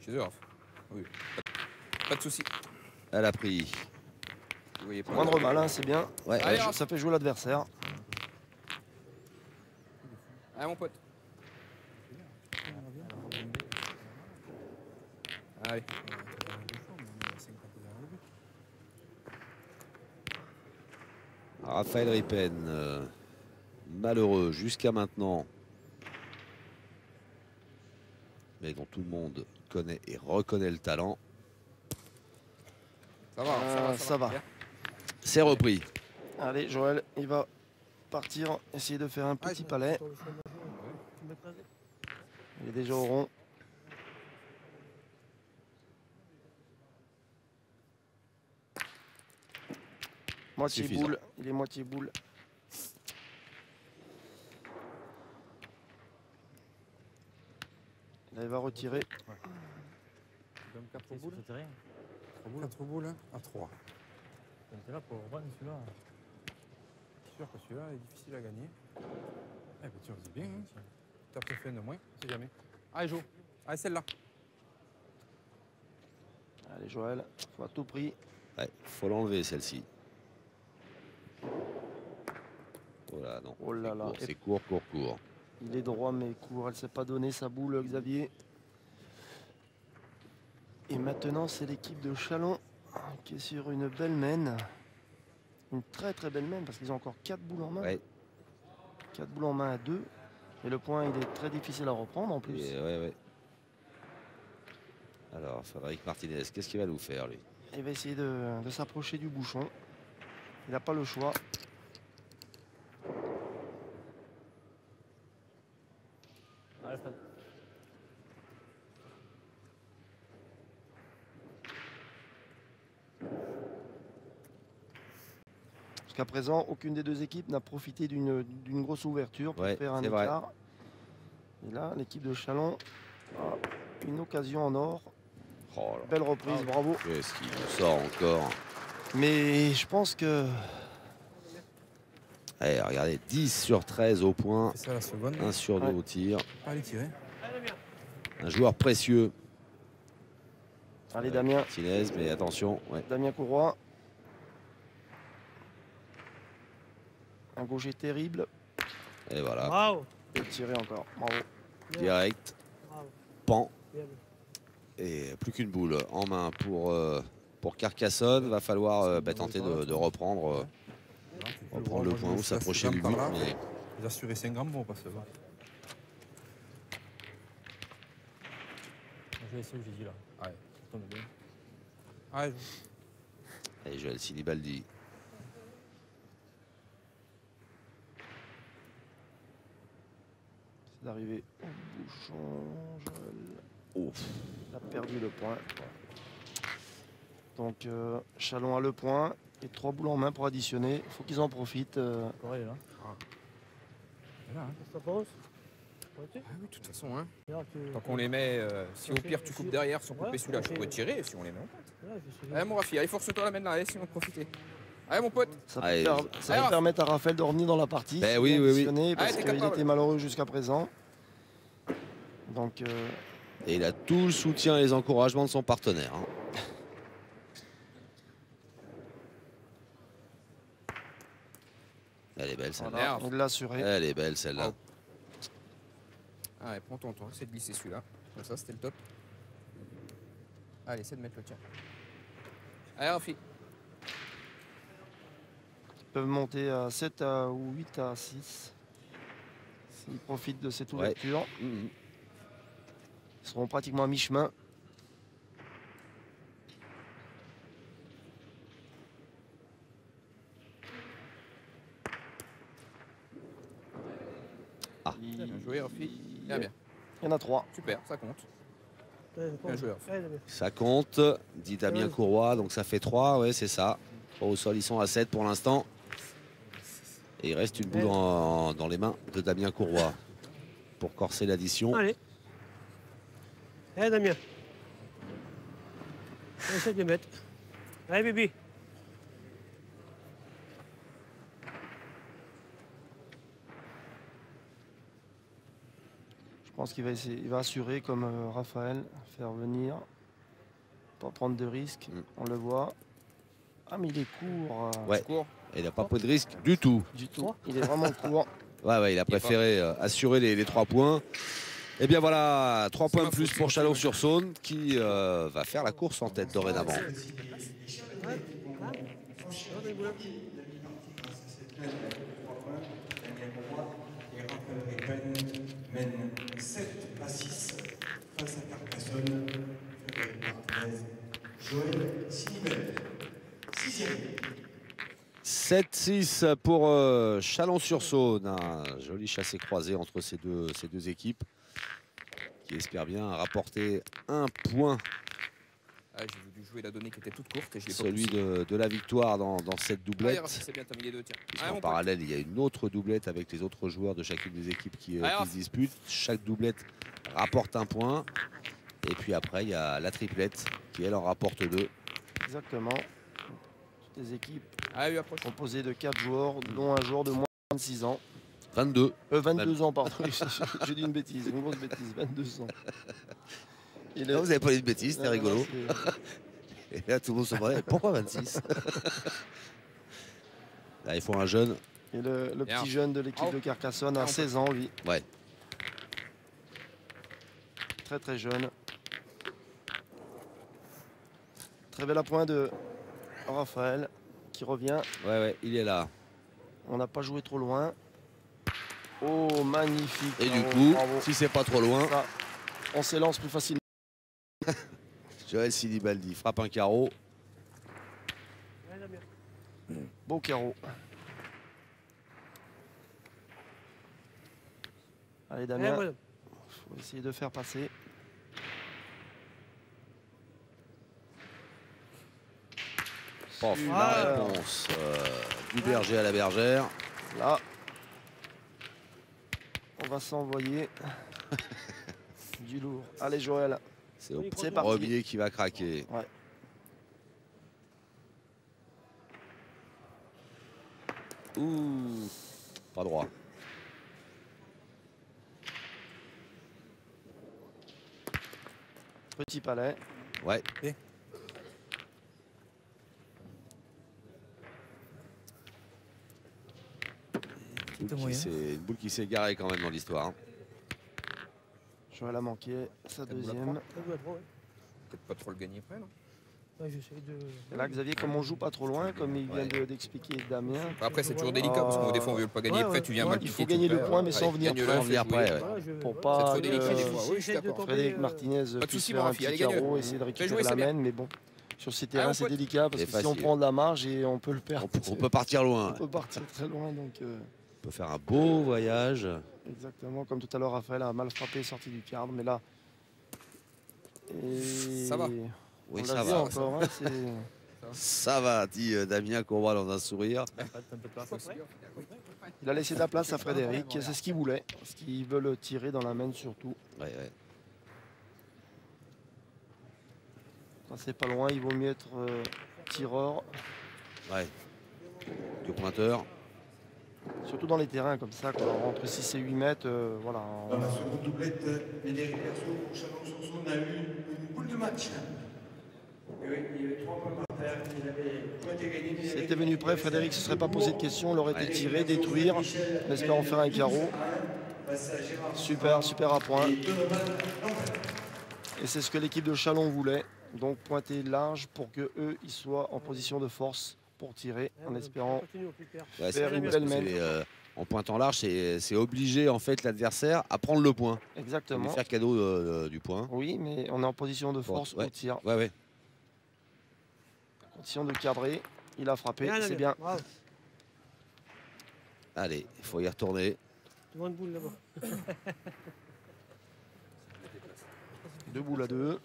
Chez eux, Raph. Oui. Pas de souci. Elle a pris. Vous voyez pas. Moindre mal, hein, c'est bien. Ouais, Allez, ouais. hop. Ça fait jouer l'adversaire. Ah mon pote. Allez. Raphaël Ripen, malheureux jusqu'à maintenant, mais dont tout le monde connaît et reconnaît le talent. Ça va, Ça va. C'est repris. Allez, Joël, il va partir, essayer de faire un petit palais. Il est déjà au rond. Moitié Suffisant. boule, il est moitié boule. Là, il va retirer. Comme 4 boules. 4 boules à 3. T'es là pour rendre celui-là. C'est sûr que celui-là est difficile à gagner. Eh ben tu en dis bien, hein. T'as peut-être fait un de moins, on sait jamais. Allez, Jo. Allez, celle-là. Allez, Joël, faut à tout prix. Ouais, faut l'enlever celle-ci. Voilà, non. Oh là là. C'est court, court, court. Il est droit mais court, elle ne s'est pas donné sa boule, Xavier. Et maintenant c'est l'équipe de Chalon qui est sur une belle main. Une très très belle main parce qu'ils ont encore 4 boules en main. Ouais. 4 boules en main à 2. Et le point il est très difficile à reprendre en plus. Et ouais. Alors, Frédéric Martinez, qu'est-ce qu'il va nous faire, lui? Il va essayer de s'approcher du bouchon. Il n'a pas le choix. Allez, Fred. Jusqu'à présent, aucune des deux équipes n'a profité d'une grosse ouverture pour Ouais, faire un c'est vrai. écart. Et là, l'équipe de Chalon a une occasion en or. Oh là, Belle reprise, bravo. qu'est-ce qu'il nous sort encore? Mais je pense que Allez, regardez, 10 sur 13 au point, C'est ça la seconde. 1 sur 2 Ouais. au tir. Pas les tirer. Un joueur précieux, allez Damien, Martinez, mais attention, ouais. Damien Courroy. Un gaucher terrible. Et voilà, Bravo. Et tiré encore. Bravo. direct, Bravo. pan. Bien vu. Et plus qu'une boule en main pour Carcassonne. Va falloir tenter de reprendre le point ou s'approcher du but. Mais Les assurer 5 grammes, bon, pas se voir. Je vais essayer où j'ai dit là. Ouais. Ça tombe bien. Allez, Jo. allez, Joël Sinibaldi. C'est d'arriver au bouchon. Joël Oh. a perdu le point. Donc Chalon a le point. Et 3 boules en main pour additionner. Il faut qu'ils en profitent. Corée est là. Là, hein. Ça pose. Ok. Ah oui, de toute façon, hein. Regarde, tu- Tant qu'on les met, si au pire tu coupes derrière, si on coupe Ouais, celui-là, je ok. pourrais tirer, si on les met en pointe. Là, je suis- Allez mon Rafi, allez force-toi la main là, allez si on profiter. Allez mon pote. Ça peut, Allez, ça allez, peut permettre à Raphaël de revenir dans la partie. Ben s'il oui, est oui, oui. additionné, Parce Allez, t'es qu'il capable. était malheureux jusqu'à présent. Donc Et il a tout le soutien et les encouragements de son partenaire, hein. Elle est belle celle-là. voilà, il l'a assuré. Elle est belle celle-là. Allez, prends ton temps, essaie de glisser celui-là. Comme ça, c'était le top. Allez, essaie de mettre le tien. Allez Rafi. Ils peuvent monter à 7 ou 8 à 6. S'ils profitent de cette Ouais. ouverture, Mhm. ils seront pratiquement à mi-chemin. Bien joué Rafi. Bien, bien. Il y en a 3. Super, ça compte. Ouais, Bien joué, Rafi. Ouais, Damien. Ça compte, dit Damien Ouais. Courroy, donc ça fait 3, ouais c'est ça. Au sol ils sont à 7 pour l'instant. Et il reste une boule dans les mains de Damien Courroy pour corser l'addition. Allez. Allez, Damien. Essaye de mettre. Allez, bébé. Je pense qu'il va essayer, il va assurer comme Raphaël, faire venir, pas prendre de risques. Mm. On le voit. Ah mais il est court. Ouais. Tu cours. Et il n'a pas pris de risque du tout. Du tout. Il est vraiment court. Ouais, il a préféré assurer les 3 points. Et bien voilà, 3 points ma de plus faute, pour c'est Chalon-sur-Saône qui va faire la course en tête dorénavant. mène 3 points. Damien Courroy et Raphaël Répen mènent 7-6 face à Carcassonne. Frédéric Martinez, Joël Sinibel. 6e. 7-6 pour Chalon-sur-Saône. Un joli chassé-croisé entre ces deux équipes qui espèrent bien rapporter un point. Ah, j'ai voulu jouer la donnée qui était toute courte et je l'ai pas Celui poussée. de la victoire dans cette doublette. Allez, c'est bien, t'as mis les deux, tiens. Puisqu'en Allez, mon parallèle, il y a une autre doublette avec les autres joueurs de chacune des équipes qui se disputent. Chaque doublette rapporte un point. Et puis après, il y a la triplette qui, elle, en rapporte 2. Exactement. Toutes les équipes Ah oui, approche. composées de 4 joueurs, dont un joueur de moins de 26 ans. 22. 22 ans, pardon. J'ai dit une bêtise, une grosse bêtise. 22 ans. Et Non, vous n'avez pas dit de bêtises, c'était rigolo. C'est- Et là, tout le monde se demandait pourquoi 26. Là, il faut un jeune. Et le Bien. petit jeune de l'équipe de Carcassonne a 16 ans, lui. Ouais. Très très jeune. Très bel appoint de Raphaël qui revient. Ouais, il est là. On n'a pas joué trop loin. Oh, magnifique. Et du Bravo, coup, bravo. si c'est pas trop loin, Ça, on s'élance plus facilement. Joël Sinibaldi frappe un carreau. Ouais, Damien. Beau carreau. Allez, Ouais, Damien, voilà. faut essayer de faire passer. Pof, Super. la réponse du berger à la bergère. Là, on va s'envoyer du lourd. Allez, Joël. C'est au C'est parti. premier qui va craquer. Ouais. Ouh, pas droit. Petit palais. Ouais. Une boule qui s'est garée quand même dans l'histoire. Joël a manqué sa boule à deuxième. prendre. Ça joue à trois, ouais. Peut-être pas trop le gagner après, non? Ouais, j'essaie de. Et là, Xavier, comme on joue pas trop loin, comme il vient Ouais. d'expliquer Damien, Après, c'est toujours délicat parce que des fois, on veut pas gagner Ouais, après, ouais. tu viens Ouais, mal il piquer, faut tu gagner le perds. point, mais sans Allez, venir gagne-le, près. fais Venir jouer. près, ouais. Voilà, je- pour ouais. pas C'est trop délicat que des fois. Oui, je suis J'essaie de d'accord. tomber, Frédéric Martinez de puisse soucis, faire mon un Rafi, petit allez, gagne-le. carreau, essayer de récupérer jouer, la c'est bien. main, mais bon, sur ces terrains, mon c'est pote. délicat parce C'est que si on facile. prend de la marge et on peut le perdre, On peut partir loin. on peut partir très loin. Donc, On peut faire un beau voyage. exactement, comme tout à l'heure, Raphaël a mal frappé, sorti du cadre, mais là. Et Ça va. Oui, on ça l'a vu va. encore, hein, c'est- Ça va, dit Damien Courroy dans un sourire. Il a laissé de la place à Frédéric, c'est ce qu'il voulait, parce qu'il veut le tirer dans la main surtout. Ouais, ouais. Quand c'est pas loin, il vaut mieux être tireur, Ouais. Du pointeur. surtout dans les terrains comme ça, quoi, entre 6 et 8 mètres. Voilà. Dans la seconde doublette, Frédéric Berceau pour Chalon-sur-Saône a eu une boule de match. Et oui, il y avait 3 points par terre. Il avait pointé gagné. mais il avait S'il était venu prêt, Frédéric ne se serait pas posé de questions, il aurait été Ouais. tiré, détruire, en espérant faire un carreau. Super, super à point. Et Donovan Lambert. Et c'est ce que l'équipe de Chalon voulait. Donc pointer large pour que eux ils soient en position de force pour tirer, en espérant. Continue au plus clair. Ouais, Faire c'est une parce belle que main. en pointant large, c'est obliger en fait l'adversaire à prendre le point. Lui Exactement. faire cadeau du point. Oui, mais on est en position de force Ouais. au tir. Ouais, ouais. Condition de cadrer. Il a frappé, Bien, c'est Damien. bien. Bravo. Allez, il faut y retourner. Devant une boule là-bas. 2 boules à 2.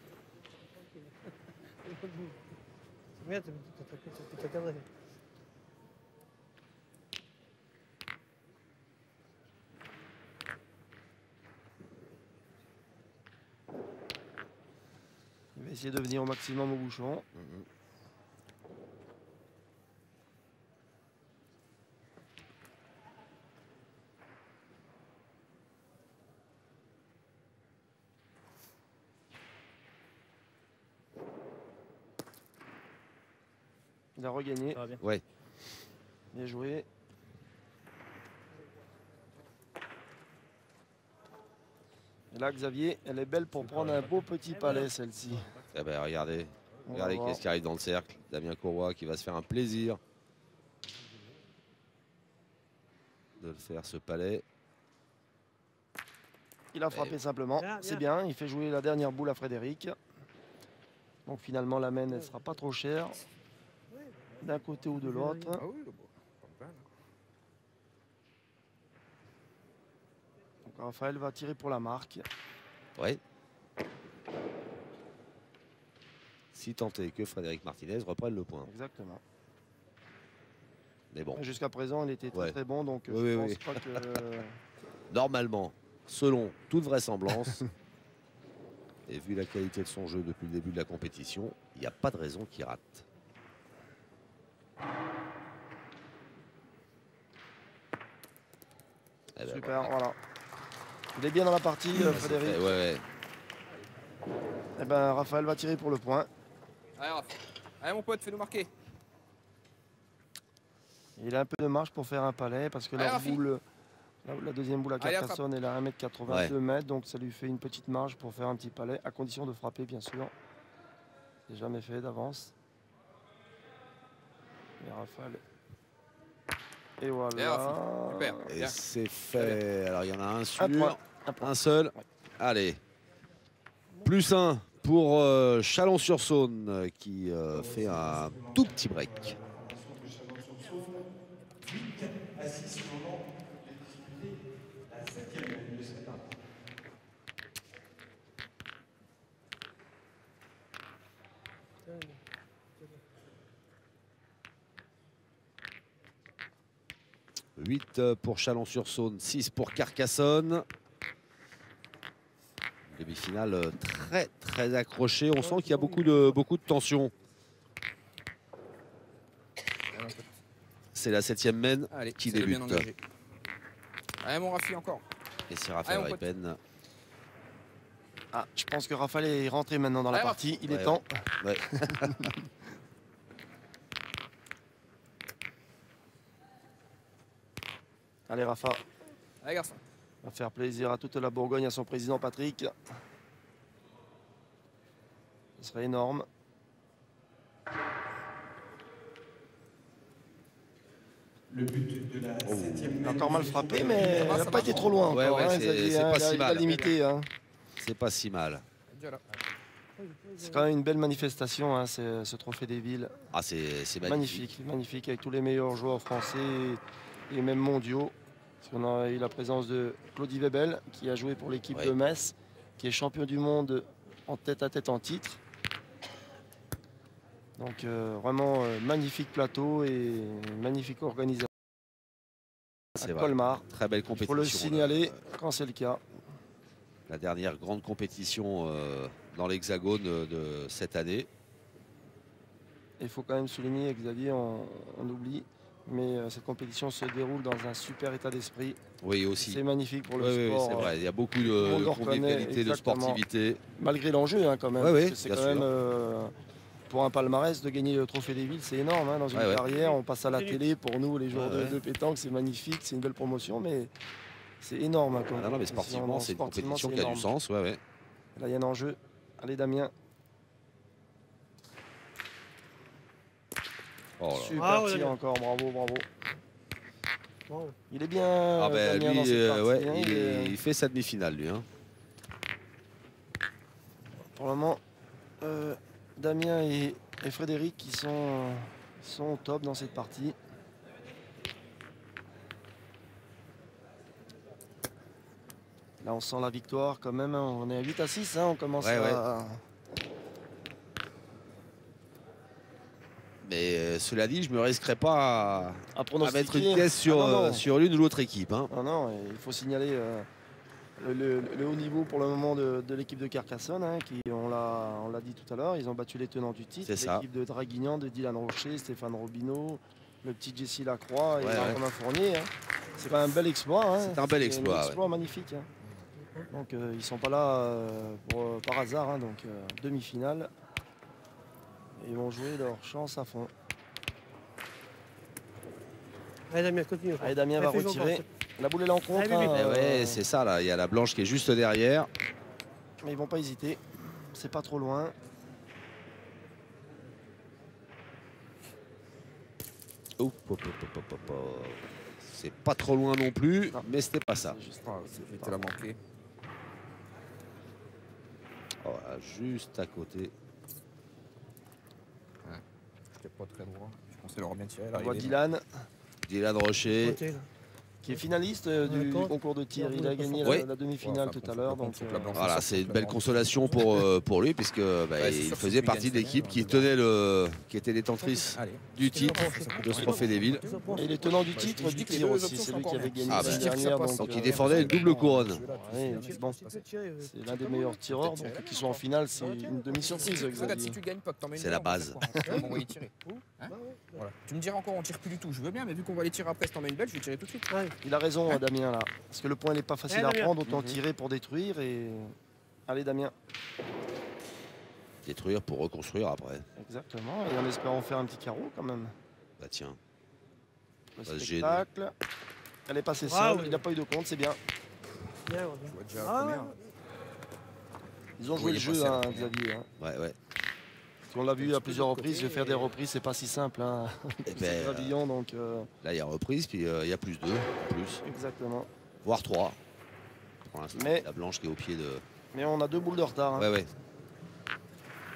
C'est bien, t'as cadré. Il va essayer de venir au maximum au bouchon. Mhm. Il a regagné. Ça va bien. Ouais. Bien joué. Et là, Xavier, elle est belle pour prendre un beau petit palais, celle-ci. Eh ben, regardez, On va regardez voir. qu'est-ce qui arrive dans le cercle. Damien Courroy qui va se faire un plaisir. de le faire ce palais. Il a frappé simplement. Bien, C'est bien. bien. Il fait jouer la dernière boule à Frédéric. Donc finalement, la main ne sera pas trop chère d'un côté ou de l'autre. Ah oui, le beau. Pas mal. Donc Raphaël va tirer pour la marque. Ouais. Si tant est que Frédéric Martinez reprenne le point. Exactement. Mais bon, Jusqu'à présent, il était très Ouais. très bon. Donc Oui, je oui, pense oui. pas que... normalement, selon toute vraisemblance, et vu la qualité de son jeu depuis le début de la compétition, il n'y a pas de raison qu'il rate. Eh ben Super, voilà. voilà. Il est bien dans la partie, C'est Frédéric. fait, ouais, ouais. Eh ben, Raphaël va tirer pour le point. Allez, Raph. Allez, mon pote, fais-nous marquer. Il a un peu de marge pour faire un palais parce que Allez, leur Rafi. boule, la deuxième boule à Allez, Carcassonne, elle a 1,82 m, donc ça lui fait une petite marge pour faire un petit palais, à condition de frapper, bien sûr. C'est jamais fait d'avance. Et Raphaël. Et voilà. Allez, Rafi. Super. Et Bien. c'est fait. Alors il y en a un sûr, Un point. Un point. un seul. Allez. Plus un pour Chalon-sur-Saône qui fait un tout petit break. À 6 au moment de disputer la 7e manche de cette partie. Putain. 8 pour Chalon-sur-Saône, 6 pour Carcassonne. Demi-finale très très accrochée. On sent qu'il y a beaucoup de tension. Allez, mon pote. C'est la 7e mène Allez, qui c'est le bien débute. engagé. Allez, mon Rafi, encore. Et c'est Raphaël Allez, mon pote. Reipen. Ah, je pense que Raphaël est rentré maintenant dans la Allez, partie. Il Ouais, est temps. Ouais. Allez, Rafa. Allez, garçon. Va faire plaisir à toute la Bourgogne, à son président Patrick. Ce serait énorme. Le but de la 7e Il a encore mal frappé, mais va, il n'a ça pas va. été trop loin. Ouais, encore, ouais, hein. c'est Il a- pas il a- si il a mal. limité, hein. C'est pas si mal. Déjà là. C'est quand même une belle manifestation, hein, ce trophée des villes. Ah, c'est magnifique. Magnifique, magnifique, avec tous les meilleurs joueurs français et même mondiaux. Parce qu'on a eu la présence de Claudie Webel, qui a joué pour l'équipe Ouais. de Metz, qui est champion du monde en tête-à-tête en titre. Donc vraiment magnifique plateau et magnifique organisation C'est à vrai. Colmar. Très belle Il faut compétition. le signaler quand c'est le cas. La dernière grande compétition dans l'Hexagone de cette année. Et il faut quand même souligner, Xavier, on oublie, mais cette compétition se déroule dans un super état d'esprit. Oui, aussi. C'est magnifique pour le Oui, sport. c'est vrai. Il y a beaucoup le monde de le reconnaît, convivialité, de exactement. sportivité. Malgré l'enjeu, hein, quand même. Ouais, parce ouais, que c'est bien quand sûr. même pour un palmarès de gagner le trophée des villes, c'est énorme. Hein, dans une Ouais, ouais. carrière, on passe à la télé. Pour nous, les joueurs Ouais, ouais. de pétanque, c'est magnifique, c'est une belle promotion, mais c'est énorme. Hein, comme Ah non, mais compétition. sportivement, c'est une Sportivement, compétition c'est qui a du énorme. sens. Ouais, ouais. Là, il y a un enjeu. Allez, Damien. Oh là là. Super Bravo, tir Damien. encore, bravo, bravo. Bon. Il est bien, Ah ben Damien, dans lui, cette partie, ouais, hein, il fait sa demi-finale, lui. Hein. Pour le moment, Damien et Frédéric qui sont au top dans cette partie. Là, on sent la victoire quand même. Hein. On est à 8-6. Hein. On commence Ouais, à... Mais cela dit, je ne me risquerai pas à pronostiquer. mettre une pièce sur, Ah, non. sur l'une ou l'autre équipe. Hein. Non, non, il faut signaler le haut niveau pour le moment de l'équipe de Carcassonne, hein, qui, on l'a dit tout à l'heure, ils ont battu les tenants du titre. C'est ça. L'équipe de Draguignan, de Dylan Rocher, Stéphane Robineau, le petit Jesse Lacroix et Ouais, ouais. Romain Fournier. Hein. C'est quand même un bel exploit. Hein. C'est un bel exploit, Un exploit magnifique. Hein. Donc ils ne sont pas là par hasard, hein, donc demi-finale. Et ils vont jouer leur chance à fond. Allez, Damien, continue. Allez, Damien va Fais jouer retirer. encore. La boule est en contre. Allez, Bibi. Eh ouais, c'est ça là. Il y a la blanche qui est juste derrière. Mais ils vont pas hésiter. C'est pas trop loin. Oup, hop, hop, hop, hop, hop. C'est pas trop loin non plus, Non. mais c'était pas ça. C'est juste- Ah, c'est J'étais pas- la manqué. Voilà, juste à côté. J'étais pas très droit. Je pensais leur bien tiré. On voit l'arrivée, Dylan, Dylan Rocher. Côté, là. qui est finaliste du D'accord. concours de tir. Il a gagné Oui. la demi-finale Ouais, enfin, tout à l'heure. faut Donc, que la blanche Voilà, sorte c'est une simplement. belle consolation pour lui, puisque c'est il sûr que faisait si tu partie de gagnes l'équipe cette qui année, tenait qui était détentrice Allez. du titre de ce trophée des villes. et il est tenant du Bah, titre je du dis que les tir deux aussi. options C'est sont lui qui encore avait bien. gagné Ah, bah, l'année je dis que ça dernière. passe. Donc il défendait une double couronne. Ouais, bon, c'est l'un des meilleurs tireurs. Donc qu'ils soient en finale, c'est une demi sur 6. Regarde, si tu gagnes pas, que t'en mets une C'est la belle, on va base. faire quoi On va m'envoyer tirer. Hein Voilà. Tu me diras encore, on tire plus du tout. Je veux bien, mais vu qu'on va les tirer après, si t'en mets une belle, je vais tirer tout de suite. Ouais. Il a raison, Damien, là. Parce que le point n'est pas facile Ouais, à Damien. prendre, autant tirer pour détruire. Et allez, Damien. Détruire pour reconstruire après. Exactement. Et en espérant faire un petit carreau quand même. Bah tiens. Le Pas se gêner. spectacle. Elle est passée Ah, seule. oui. Il n'a pas eu de compte, c'est bien. Bien, ouais. Je vois déjà la Ah, première. Ils ont Oui, joué il le est jeu, passé à la hein, première. Xavier. Hein. Ouais, ouais. Parce qu'on l'a vu à petit peu plusieurs de reprises. côté Faire des et- reprises, c'est pas si simple. Hein. Et C'est ben, gravillon, donc là, il y a reprise, puis il y a plus 2, plus, exactement. voire 3. Pour l'instant, Mais- la blanche qui est au pied de. Mais on a 2 boules de retard. Hein. Ouais, ouais.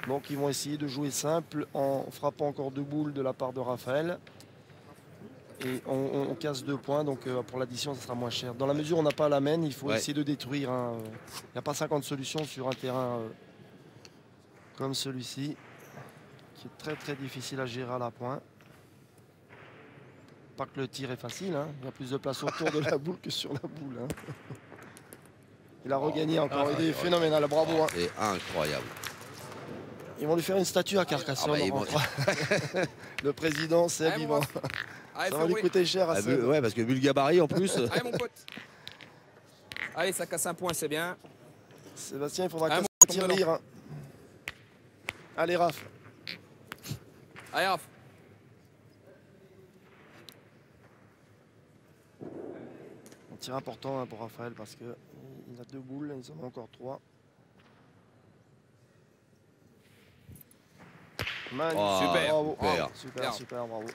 Donc ils vont essayer de jouer simple en frappant encore 2 boules de la part de Raphaël. Et on casse 2 points, donc pour l'addition, ça sera moins cher. Dans la mesure où on n'a pas la main, il faut Ouais. essayer de détruire. Hein. Il n'y a pas 50 solutions sur un terrain comme celui-ci, qui est très très difficile à gérer à la pointe. Pas que le tir est facile, hein. Il y a plus de place autour de la boule que sur la boule. Hein. Il a regagné encore, il est phénoménal, bravo. Hein. C'est incroyable. Ils vont lui faire une statue à Carcassonne. Ah bah, ils on vont- rentre. Le président, c'est Allez, il mon va- ref. Allez, Ça fais va lui rouler. coûter cher à Ah, Seb. ouais, parce que vu le gabarit en plus. Allez, mon pote. Allez, ça casse un point, c'est bien. Sébastien, il faudra Ah, que mon ça tire lire. Hein. Allez, Raph. Allez, Raph. Un tir important hein, pour Raphaël parce que il a 2 boules, ils en ont encore 3. Magnifique. Oh, Super. Bravo. super. Super, Bien. super, bravo.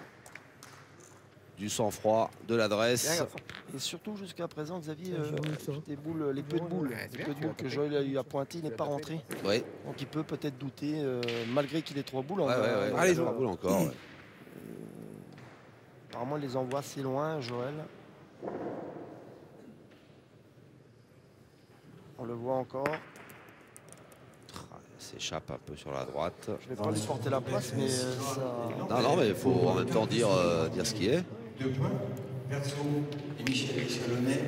Du sang-froid, de l'adresse. Bien, Et surtout jusqu'à présent, Xavier, Ah, j'ai vu ça. les boules, les peu de boules, Ouais, c'est les bien, peu de tu boules vas que taper. Joël a eu à pointer, il n'est pas rentré. Ouais, Donc il peut peut-être douter, malgré qu'il ait 3 boules. ouais, ouais. hein, Allez, donc, je roule encore. Ouais. apparemment, il les envoie assez loin, Joël. On le voit encore. Il s'échappe un peu sur la droite. Je vais pas lui porter la place, mais ça... Non, non, mais il faut en même temps dire ce qui est. 2 points. Verso et Michel Chalonnet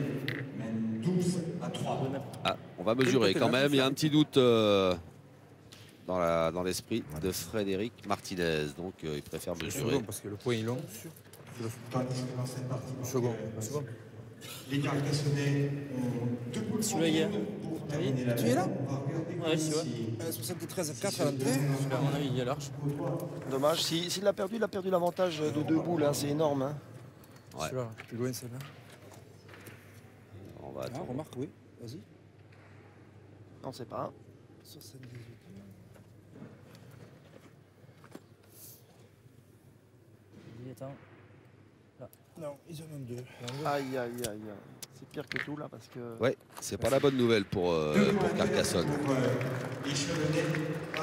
mènent 12 à 3. Ah, on va mesurer quand même. Il y a un petit doute dans l'esprit de Frédéric Martinez. Donc il préfère Le mesurer. second, parce que le point est long. Tandis que dans cette partie, Le second. Le second. les Carcassonnais ont 2 poules Celui-là, il y a. pour terminer la Tu es là On va regarder Ouais, si, ouais. 73 à 4 à l'entrée. À mon avis, il y a large. Dommage. S'il l'a perdu, il a perdu l'avantage de 2 boules. Hein, c'est énorme. Hein. Ouais. Celui-là, plus loin celle-là. On va Ah, attendre. remarque, oui. Vas-y. Non, c'est pas. 78. Vas-y, attends. Non, ils en ont 2. Aïe, aïe, aïe, aïe. C'est pire que tout là parce que. Ouais, c'est pas la bonne nouvelle pour Carcassonne. les Chalonnais.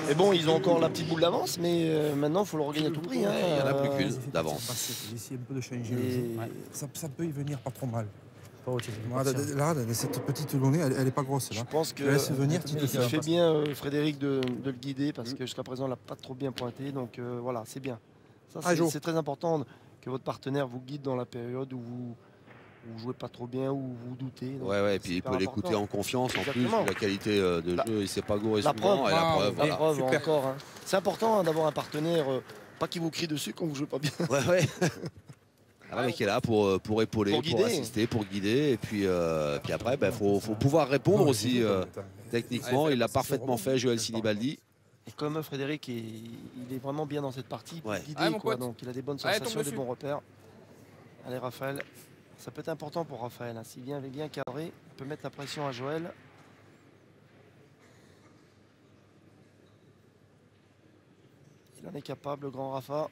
Mais bon, ils ont encore la petite boule d'avance, mais maintenant, il faut le regagner à tout prix. Hein. Il n'y en a plus Euh, qu'une d'avance. J'ai essayé un peu de changer le Et- jeu. Ça peut y venir pas trop mal. Pas au-dessus. Moi, là, cette petite Lournée, elle est pas grosse. Je Là. pense que Tu laisses venir, tu te il fais fait bien Frédéric de le guider parce que jusqu'à présent, il n'a pas trop bien pointé. Donc voilà, c'est bien. Ça, Ah, Jo. c'est très important que votre partenaire vous guide dans la période où vous jouez pas trop bien ou vous doutez. Donc, Ouais, ouais, et c'est puis il hyper peut l'écouter important. en confiance en plus. Exactement. La qualité de La- jeu, il s'est pas gouré la souvent. preuve. Et la Ah, preuve, La voilà. preuve super. encore. Hein. C'est important hein, d'avoir un partenaire, pas qui vous crie dessus quand vous jouez pas bien. Ouais, ouais. Un mec qui est là pour épauler, Pour pour, guider. assister, pour guider. Et puis après, il faut pouvoir répondre Non, aussi j'ai dit, attends. techniquement. Allez, Il l'a fais parfaitement fait, Joël Sinibaldi. Et comme Frédéric, il est vraiment bien dans cette partie pour Ouais. guider. Allez, mon Quoi. pote. Donc il a des bonnes Allez, sensations, tombe des dessus. bons repères. Allez Raphaël, ça peut être important pour Raphaël. Hein. S'il vient bien cadré, il peut mettre la pression à Joël. Il en est capable, le grand Rafa.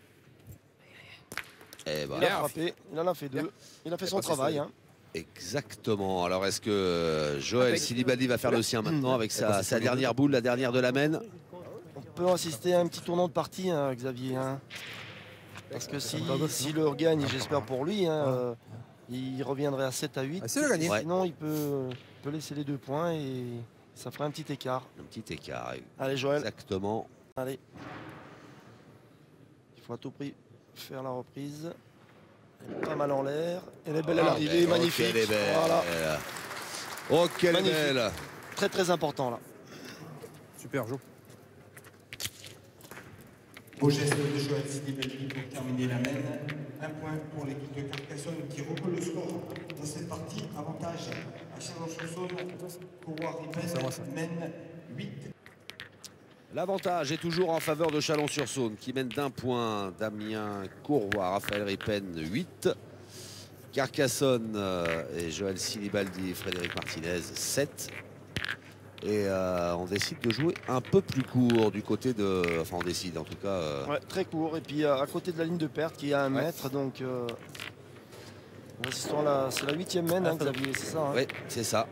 Eh ben, Il a frappé, il en a fait 2. Il a fait son passé travail. solide. Hein. exactement. Alors est-ce que Joël Impec. Sinibaldi va faire le sien maintenant avec sa dernière boule, la dernière de la main? On peut assister à un petit tournant de partie, hein, Xavier. Hein. Parce que si le regagne, j'espère pour lui, hein, il reviendrait à 7 à 8. Ah, c'est le gagné. Ouais. Sinon, il peut laisser les 2 points et ça ferait un petit écart. Un petit écart. Allez, Joël. Exactement. Allez. Il faut à tout prix faire la reprise. Elle est pas mal en l'air. Elle est belle à l'arrivée, magnifique. Elle est belle. Voilà. Oh, quelle Magnifique. belle. Très très important là. Super, Jo. Beau geste de Joël Sinibaldi pour terminer la main. Un point pour l'équipe de Carcassonne qui reprend le score dans cette partie. Avantage à Chalon-sur-Saône. Courroie Ripen mène 8. L'avantage est toujours en faveur de Chalon-sur-Saône qui mène d'1 point. Damien Courroy, Raphaël Ripen 8. Carcassonne et Joël Sinibaldi et Frédéric Martinez 7. Et on décide de jouer un peu plus court du côté de... Enfin on décide en tout cas. Ouais, très court. Et puis à côté de la ligne de perte qui est à 1 mètre. Donc c'est la 8e main, hein, Xavier, c'est ça. Hein. Oui, c'est ça.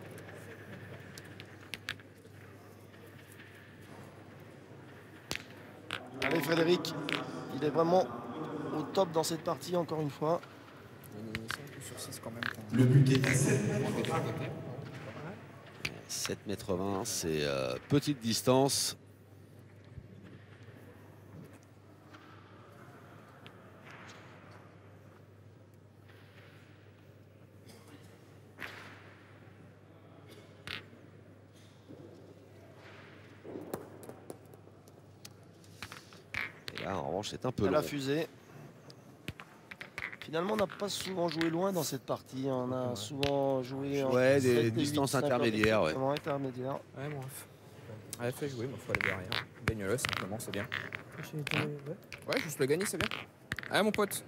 Allez Frédéric, il est vraiment au top dans cette partie encore une fois. Sur 6 quand même. Le but est à 7. 7,20 m, c'est petite distance. Et là, en revanche, c'est un peu Elle a long. fusé. Finalement, on n'a pas souvent joué loin dans cette partie. On a souvent joué en Ouais, des 7 et 8, distances 5, intermédiaires, ouais. exactement, intermédiaires. Ouais, bon. Ouais, fais jouer, mais faut aller derrière. Baigne-le, simplement, c'est bien. Ouais, juste le gagner, c'est bien. Allez, mon pote.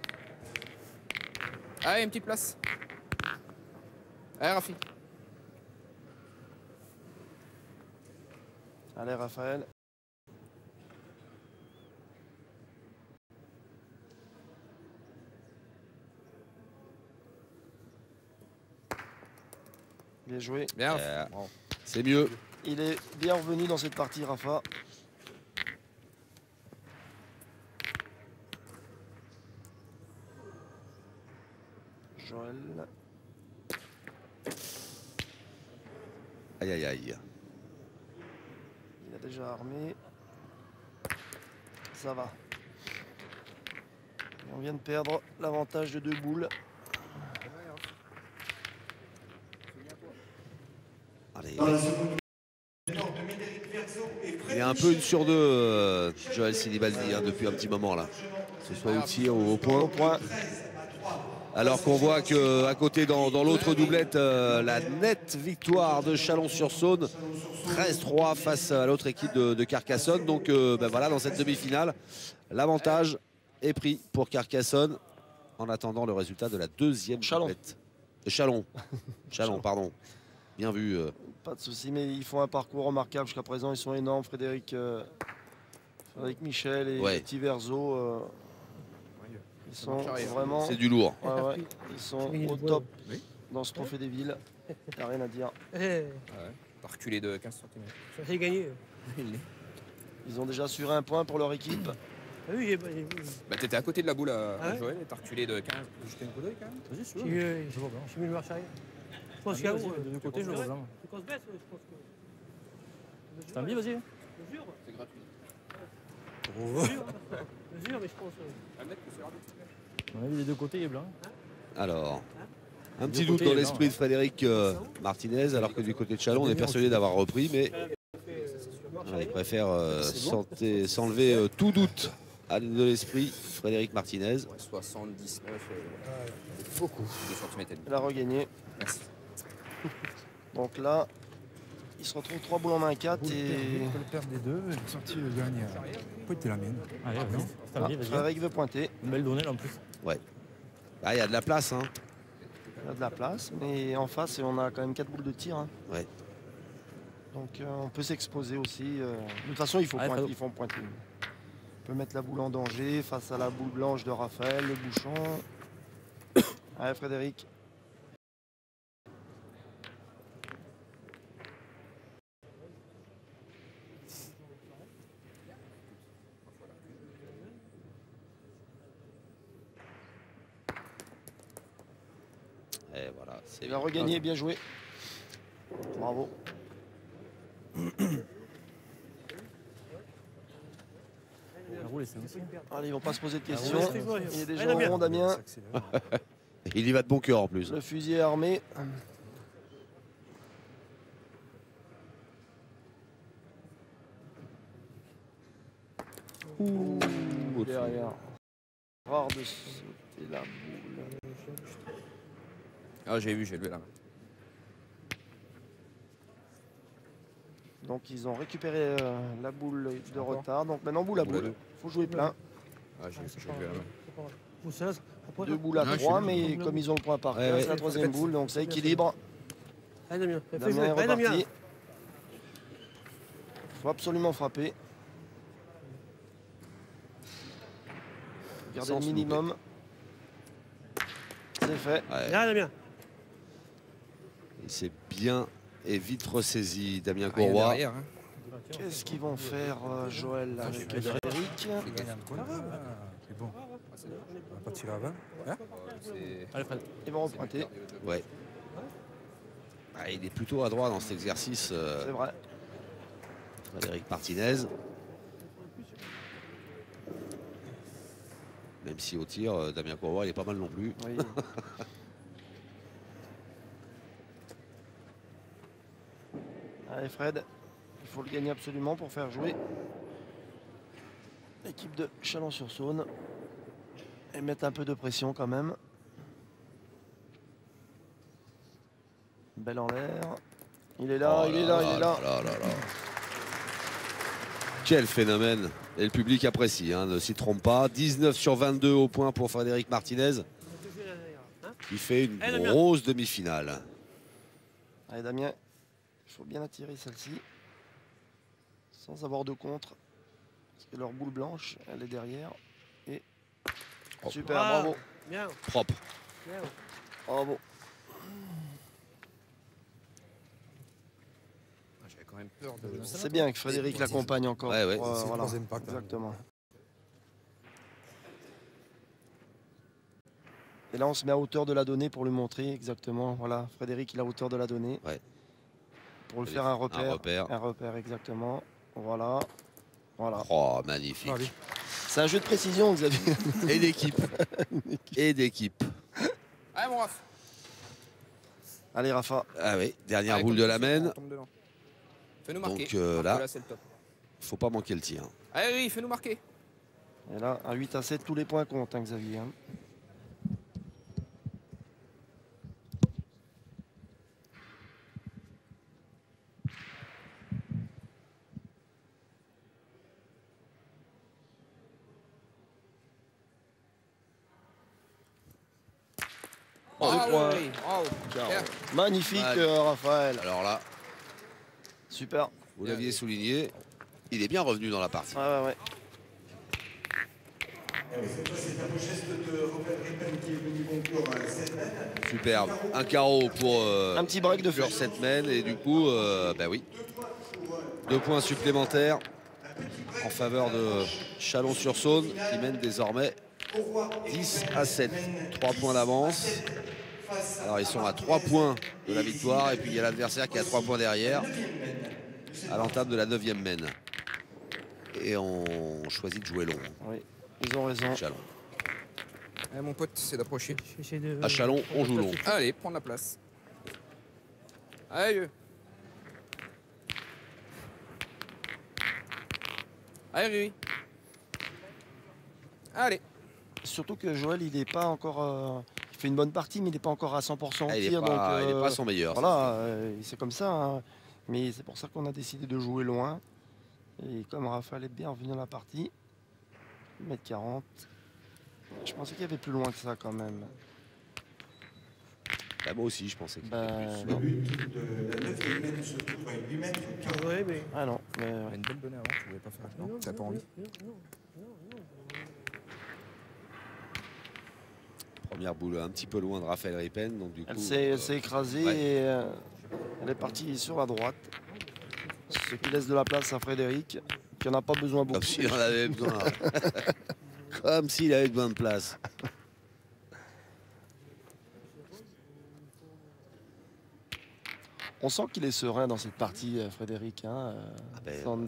Allez, une petite place. Allez, Rafi. Allez, Raphaël. Bien joué. Bien. Bravo. C'est mieux. Il est bien revenu dans cette partie, Rafa. Joël. Aïe, aïe, aïe. Il a déjà armé. Ça va. Et on vient de perdre l'avantage de 2 boules. Allez. Dans la seconde minute, de Médéric Verso et Il est un peu une sur deux, Joël Sinibaldi, hein, depuis un petit moment là. Que ce soit au tir ou au point. Alors qu'on voit qu'à côté dans l'autre doublette, la nette victoire de Chalon-sur-Saône, 13-3 face à l'autre équipe de Carcassonne. Donc ben voilà, dans cette demi-finale, l'avantage est pris pour Carcassonne en attendant le résultat de la deuxième Chalon. doublette. Chalon. Chalon, pardon. Bien vu. Pas de souci, mais ils font un parcours remarquable jusqu'à présent. Ils sont énormes, Frédéric Michel et Ouais. Petit Verzo. Ils sont vraiment. C'est du lourd. Ouais, ouais. Ils sont au top dans ce trophée des villes. Il n'y a rien à dire. T'as reculé de 15 cm. J'ai gagné. Ils ont déjà assuré un point pour leur équipe. Ah oui, j'ai Bah, t'étais à côté de la boule à Ah ouais Joël et t'as reculé de 15. Jeter une coup d'œil quand même. Vas-y, si tu veux. mis, j'ai mis le marche arrière. Je pense qu'il y a où De deux côtés, je le vois. C'est qu'on se baisse, je pense que. T'as envie, vas-y. Mesure, C'est gratuit. mesure, mais je pense. On a vu les deux côtés, il est blanc. Alors, un petit Du doute côté, dans non, l'esprit de Frédéric Martinez, alors que du côté de Chalon, on est persuadé d'avoir repris, mais il préfère s'enlever tout doute de l'esprit. Frédéric Martinez. 79, beaucoup. 2 cm et demi. Il a regagné. Merci. Donc là, il se retrouve 3 boules en main 4 et. Il peut le perdre des deux, il est sorti le gagne. Pointer la mienne. Allez, vas-y. T'as envie, vas-y. Frédéric veut pointer. Une belle donnée là en plus. Ah, il y a de la place. Hein. Il a de la place, mais en face, on a quand même 4 boules de tir. Hein. Ouais. Donc on peut s'exposer aussi. De toute façon, il faut Allez, pointer, Fredo. ils font pointer. On peut mettre la boule en danger face à la boule blanche de Raphaël, le bouchon. Allez, Frédéric. Et voilà, c'est Il a regagné, bien joué. Bravo. Allez, ils vont pas se poser de questions. Il est déjà au rond, Damien. Il y va de bon cœur en plus. Le fusil est armé. Ouh, derrière. Rare de sauter la boule. Ah, j'ai vu, j'ai levé la main. Donc ils ont récupéré la boule de retard. Donc maintenant boule à Boule à boule. deux. Il faut jouer plein. Ah, j'ai levé la main. Deux boules à Non, je trois, suis mais comme ils ont le point par Ouais, cœur, ouais. c'est la troisième boule, donc ça équilibre. Allez, Damien. Damien est reparti. Il faut absolument frapper. Gardez Sans le se minimum. C'est fait. Ouais. Là, Damien. Il s'est bien et vite ressaisi, Damien Rien Courroy. derrière, hein. Qu'est-ce qu'ils vont faire, Joël, avec je suis Frédéric? C'est bon. On va pas tirer avant. Hein? C'est- Allez, Fred. Ils vont repointer, Ouais. Ah, il est plutôt adroit dans cet exercice, c'est vrai. Frédéric Martinez. Même si au tir, Damien Courroy, il est pas mal non plus. Oui. Allez, Fred, il faut le gagner absolument pour faire jouer l'équipe de Chalon-sur-Saône et mettre un peu de pression quand même. Belle en l'air. Il est là, Oh il est là, il est là. là. Quel phénomène. Et le public apprécie, hein, ne s'y trompe pas. 19 sur 22 au point pour Frédéric Martinez, qui fait une grosse demi-finale. Allez, Damien, il faut bien attirer celle-ci sans avoir de contre. Parce que leur boule blanche, elle est derrière. Et Oh. super, Ah. bravo. Bien. Propre. Bien. Bravo. Ah, j'avais quand même peur de. C'est bien que Frédéric l'accompagne encore. Ouais, ouais. pour, C'est le voilà, troisième pacte, hein. exactement. Et là, on se met à hauteur de la donnée pour lui montrer exactement. Voilà, Frédéric, il est à hauteur de la donnée. Ouais. Pour lui faire un repère. Un repère. Un repère, exactement. Voilà. Voilà. Oh, magnifique. Allez. C'est un jeu de précision, Xavier. Et d'équipe. Et d'équipe. Allez, mon Raph. Allez, Rafa. Ah oui, dernière Allez, boule comme de la ça, main. on tombe dedans. Fais-nous marquer. Donc, Marque, là- c'est le top. Faut pas manquer le tir. Allez, oui, fais-nous marquer. Et là, à 8 à 7, tous les points comptent, hein, Xavier. hein. Oh, Deux points. oui. Bravo. Ciao. Bien. Magnifique, Ouais. Raphaël. Alors là, Super. vous l'aviez souligné, il est bien revenu dans la partie. Ouais. Cette fois, c'est un beau geste de Robert Rippen qui est venu conclure cette mène. Superbe. Un carreau pour Un petit break de sur fleur. cette main. Et du coup, bah oui. 2 points supplémentaires en faveur de Chalon-sur-Saône qui mène désormais 10 à 7. 3 points d'avance. Alors ils sont à 3 points de la victoire et puis il y a l'adversaire qui est à 3 points derrière à l'entame de la 9e main. Et on choisit de jouer long. Oui, ils ont raison. Chalon. Allez, mon pote, c'est d'approcher. J'essaie de- À Chalon, on joue long. Allez, prends la place. Allez. Allez, oui. Allez. Surtout que Joël, il n'est pas encore. Il fait une bonne partie, mais il n'est pas encore à 100% au Ah, il tir. n'est pas, donc, il est pas son meilleur. Voilà, c'est comme ça. hein. Mais c'est pour ça qu'on a décidé de jouer loin. Et comme Raphaël est bien revenu dans la partie, 1m40. Je pensais qu'il y avait plus loin que ça quand même. Bah, moi aussi, je pensais que Ben, Le non. but de la 9e mène se trouve à 8 mètres. Ouais, mais. Ah non, mais On a une belle donnée avant, tu voulais pas faire. Non, t'as pas envie. Première boule un petit peu loin de Raphaël Ripen. Donc du coup, Elle s'est écrasée ouais. et elle est partie sur la droite. Ce qui laisse de la place à Frédéric, qui n'en a pas besoin beaucoup. Comme s'il en avait besoin. Comme s'il avait besoin de place. On sent qu'il est serein dans cette partie, Frédéric. Hein,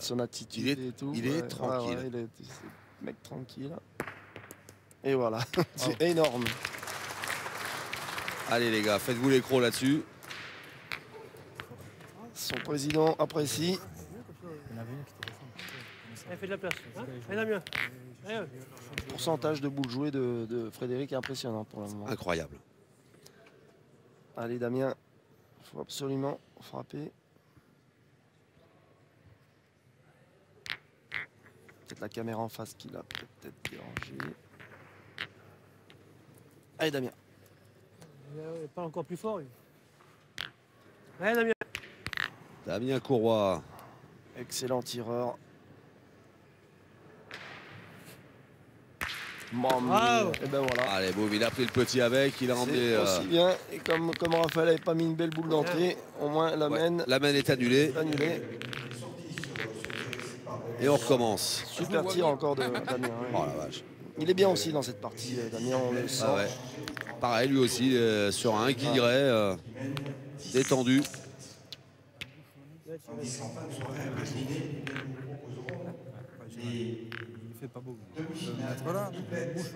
son attitude et tout. Il est tranquille. Ouais, il est mec tranquille. Et voilà, c'est énorme. Allez les gars, faites-vous les crocs là-dessus. Son président apprécie. Elle fait de la place. Hein, allez, Damien. Allez, Le pourcentage de boules jouées de Frédéric est impressionnant pour le moment. Incroyable. Allez Damien, il faut absolument frapper. Peut-être la caméra en face qui l'a peut-être dérangé. Allez Damien. Il parle encore plus fort. Lui. Allez, Damien. Damien Courroy. Excellent tireur. Bam. Bravo. Et ben voilà. Allez, boum, il a pris le petit avec, il a emmené. C'est aussi bien. Et comme Raphaël n'avait pas mis une belle boule d'entrée, au moins la mène La main est annulée. est annulée. Et on recommence. Super tir encore de Damien. Hein. Oh la vache. Il est bien aussi dans cette partie, Damien, on le sent. Ah ouais. Pareil, lui aussi, sur un guilleret détendu. Tandis qu'en fin de soirée, à Martinet, nous proposerons les Il fait pas beau. demi-finales Mettre là, bouche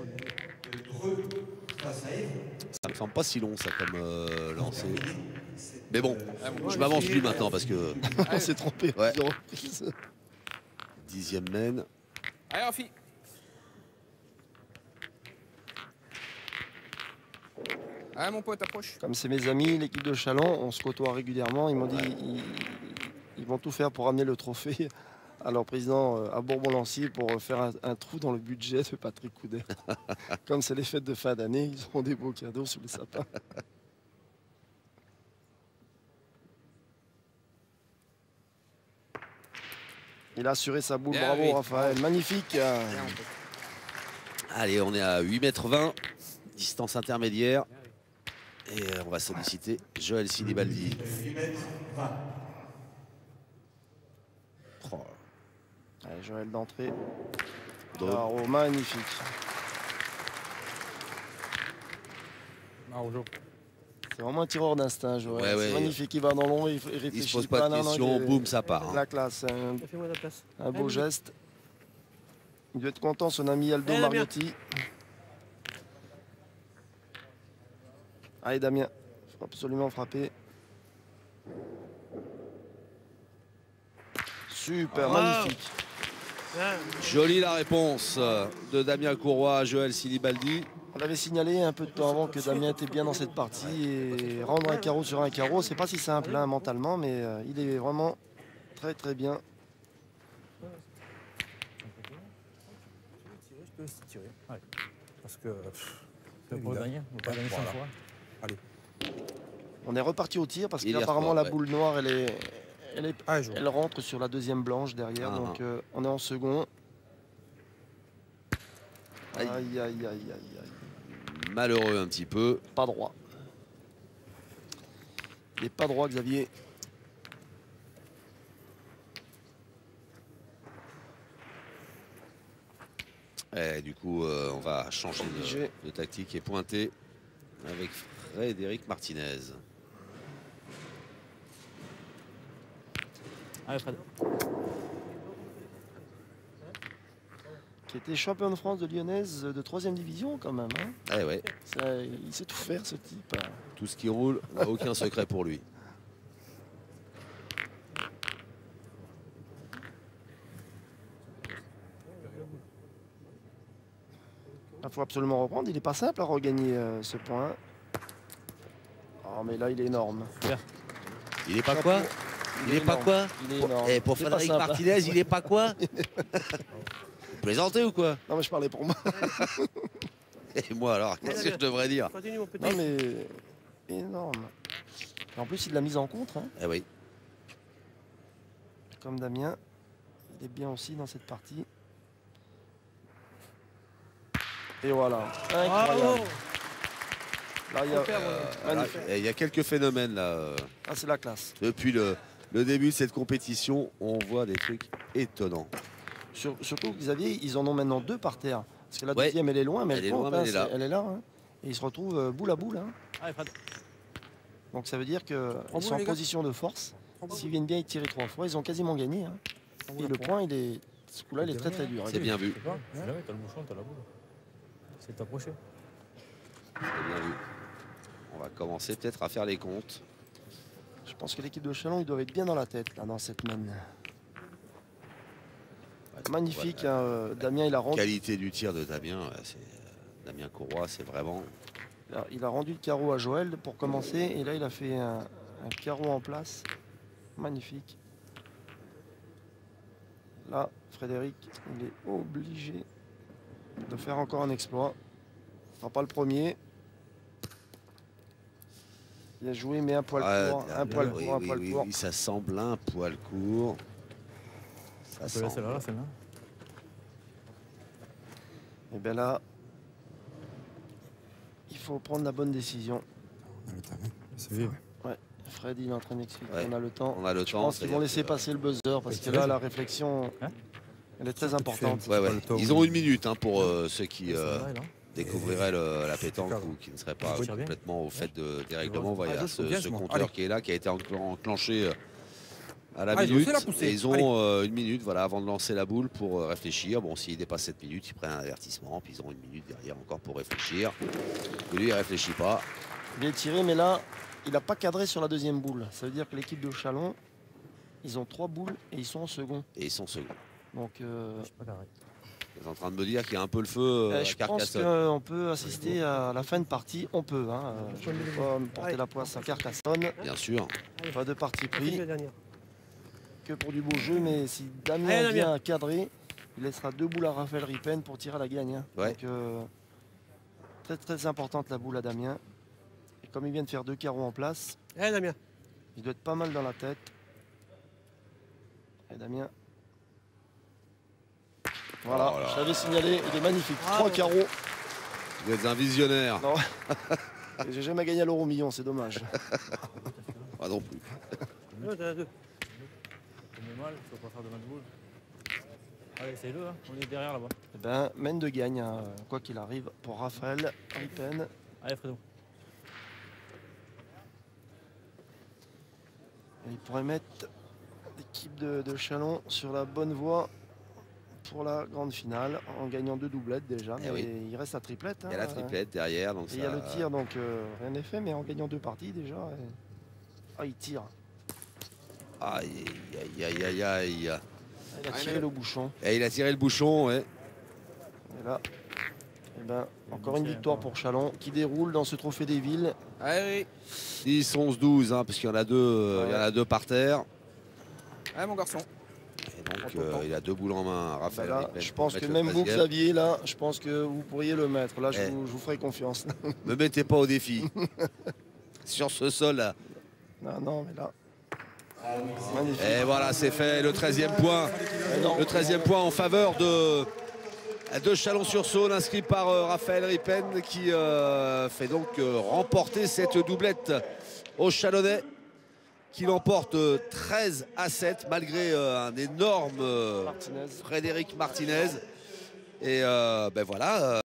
de Dreux face à Évron. Ça me semble pas si long ça comme lancer. Mais bon, je m'avance plus maintenant parce que On s'est trompé. Ouais. plusieurs reprises. 10e mène. Allez, Rafi. Allez, mon pote, approche. Comme c'est mes amis, l'équipe de Chalon, on se côtoie régulièrement. Ils m'ont dit ils vont tout faire pour amener le trophée à leur président à Bourbon-Lancier pour faire un trou dans le budget de Patrick Couder. Comme c'est les fêtes de fin d'année, ils auront des beaux cadeaux sous les sapins. Il a assuré sa boule. Bien, Bravo oui. Raphaël. Magnifique. Allez, on est à 8,20 m, distance intermédiaire. Et on va solliciter Joël Sinibaldi. 8 mètres 20. Oh, Allez, Joël d'entrée. donc, Bravo, magnifique. Marjo. C'est vraiment un tireur d'instinct, Joël. Ouais, ouais. C'est magnifique. Il va dans l'ombre, il il réfléchit se pose pas de non, non, questions, il est- boum, ça part. hein. La classe, Fais-moi de la place. un beau geste. Il doit être content, son ami Aldo Allez, Damien. Mariotti. Allez, Damien, il faut absolument frapper. Super, Wow. magnifique. Bien. Jolie la réponse de Damien Courroy à Joël Sinibaldi. On l'avait signalé un peu de temps avant que Damien était bien dans cette partie et rendre un carreau sur un carreau, c'est pas si simple hein, mentalement, mais il est vraiment très très bien. Je peux aussi tirer. Ouais. Parce que. On va gagner, on va pas gagner 100 Voilà. fois. On est reparti au tir parce Il y qu'apparemment retourne, la ouais. boule noire Ah, je elle rentre sur la deuxième blanche derrière, Ah, donc on est en second. Aïe. Aïe aïe aïe aïe aïe. Malheureux un petit peu. Pas droit. Il n'est pas droit, Xavier. Et du coup, on va changer Obligé. de tactique et pointer avec Frédéric Martinez. Allez, Fred. Qui était champion de France de lyonnaise de 3e division quand même. Hein. Eh ouais, Il sait tout faire ce type. tout ce qui roule, aucun secret pour lui. Il faut absolument reprendre. Il n'est pas simple à regagner ce point. Oh, mais là, il est énorme. Il est pas quoi? Il est pas énorme. quoi? Il est énorme. Et pour C'est pas Frédéric simple, hein. Martinez, il est pas quoi? Vous plaisantez ou quoi? Non, mais je parlais pour moi. Et moi alors, qu'est-ce que je devrais dire? Continue, mon petit. Non, mais énorme. Et en plus, il l'a mise en contre. Hein. Eh oui. Comme Damien. Il est bien aussi dans cette partie. Et voilà. Bravo. Incroyable. Là, il y a, magnifique. Il y a quelques phénomènes là. Ah, c'est la classe. Depuis le début de cette compétition, on voit des trucs étonnants. Surtout, Xavier, ils en ont maintenant 2 par terre. Parce que la Ouais. deuxième, elle est loin, mais Elle est compte, loin, mais hein, elle est là. elle est là. Hein. Et ils se retrouvent boule à boule. Hein. Allez, Fred. Donc ça veut dire qu'ils boules, sont en les gars. position de force. S'ils viennent bien y tirer 3 fois, ils ont quasiment gagné. Hein. Et le point, ce coup-là, il est très très dur. C'est bien vu. Je sais pas, si jamais t'as le bouchon, t'as la boule. C'est t'approcher. C'est bien vu. On va commencer peut-être à faire les comptes. Je pense que l'équipe de Chalon, ils doivent être bien dans la tête là, dans cette main. Magnifique, Voilà. hein, Damien, il a rendu. Qualité du tir de Damien, Damien Courroy, c'est vraiment. Il a rendu le carreau à Joël pour commencer. Et là, il a fait un carreau en place. Magnifique. Là, Frédéric, il est obligé de faire encore un exploit. Ce ne sera pas le premier. Il a joué, mais un poil court. Un poil oui, court, un oui, poil oui, court. oui, ça semble un poil court. Ça On peut laisser semble. là, celle-là. Et bien là, il faut prendre la bonne décision. On a le temps, hein. C'est vive. Fred, il est en train d'expliquer. Ouais. On a le temps. On a le Je temps. pense qu'ils vont laisser passer le buzzer parce que là, la réflexion, Hein elle est très importante. Ouais, ouais. Pas le temps, Ils oui. ont 1 minute hein, pour ceux qui Celle-là, là. découvriraient la pétanque ou qui ne seraient pas Oui, tire bien. complètement au fait des règlements. Voilà, il y a Ah, ce, bien, ce moi. compteur Allez. qui est là, qui a été enclenché à la Allez, minute. laissez-la pousser. Et ils ont 1 minute voilà, avant de lancer la boule pour réfléchir. Bon, s'ils dépassent 7 minutes, ils prennent un avertissement. Puis ils ont 1 minute derrière encore pour réfléchir. Et lui, il ne réfléchit pas. Il est tiré, mais là, il n'a pas cadré sur la deuxième boule. Ça veut dire que l'équipe de Chalon, ils ont 3 boules et ils sont en second. Et ils sont seconds. Donc, Je sais pas carré. Ils sont en train de me dire qu'il y a un peu le feu à je pense Carcassonne. qu'on peut assister à la fin de partie. On peut. Hein. Je ne vais pas me porter la poisse à Carcassonne. Bien sûr. Pas de parti C'est pris. la dernière. Que pour du beau jeu. Mais si Damien Allez, Damien. vient à cadrer, il laissera 2 boules à Raphaël Ripen pour tirer à la gagne. Hein. Ouais. Donc, très très importante la boule à Damien. Et comme il vient de faire 2 carreaux en place, Allez, Damien. il doit être pas mal dans la tête. Et Damien. Voilà, Oh là je l'avais signalé, il est magnifique. Ah, 3 ouais. carreaux. Vous êtes un visionnaire. Non. Et j'ai jamais gagné à l'euro million, c'est dommage. Pas non plus. Ouais, t'en as 2. Ça met mal, tu vas pas faire de main de boule. Allez, essaye-le, hein. On est derrière là-bas. Eh ben, mène de gagne, hein, quoi qu'il arrive, pour Raphaël Ripen. Allez, Fredo. Et il pourrait mettre l'équipe de Chalon sur la bonne voie pour la grande finale, en gagnant 2 doublettes déjà. Eh Mais oui. il reste la triplette. Il y a la triplette derrière. Donc Et il y a le tir, donc rien n'est fait, mais en gagnant 2 parties déjà. Ah, il tire. Aïe, aïe, aïe, aïe, aïe. Ah, il a tiré le bouchon. Et il a tiré le bouchon, ouais. Et là, eh ben, encore une victoire pour Chalon qui déroule dans ce trophée des villes. Allez, 10, 11, 12, hein, parce qu'il y en a 2, il y en a 2 par terre. allez mon garçon. Et donc il a 2 boules en main. Raphaël Là, Ripen je pour pense mettre que le même vous, 13e. Xavier, là, je pense que vous pourriez le mettre. Là, je Eh. vous ferai confiance. Me mettez pas au défi. Sur ce sol là. Non, non, mais là. Magnifique. Et voilà, c'est fait. Le 13e point. Non. Le 13e point en faveur de Chalon-sur-Saône, inscrit par Raphaël Ripen, qui fait donc remporter cette doublette au Chalonnais, qui l'emporte 13-7 malgré un énorme Martinez. Frédéric Martinez. Et ben voilà.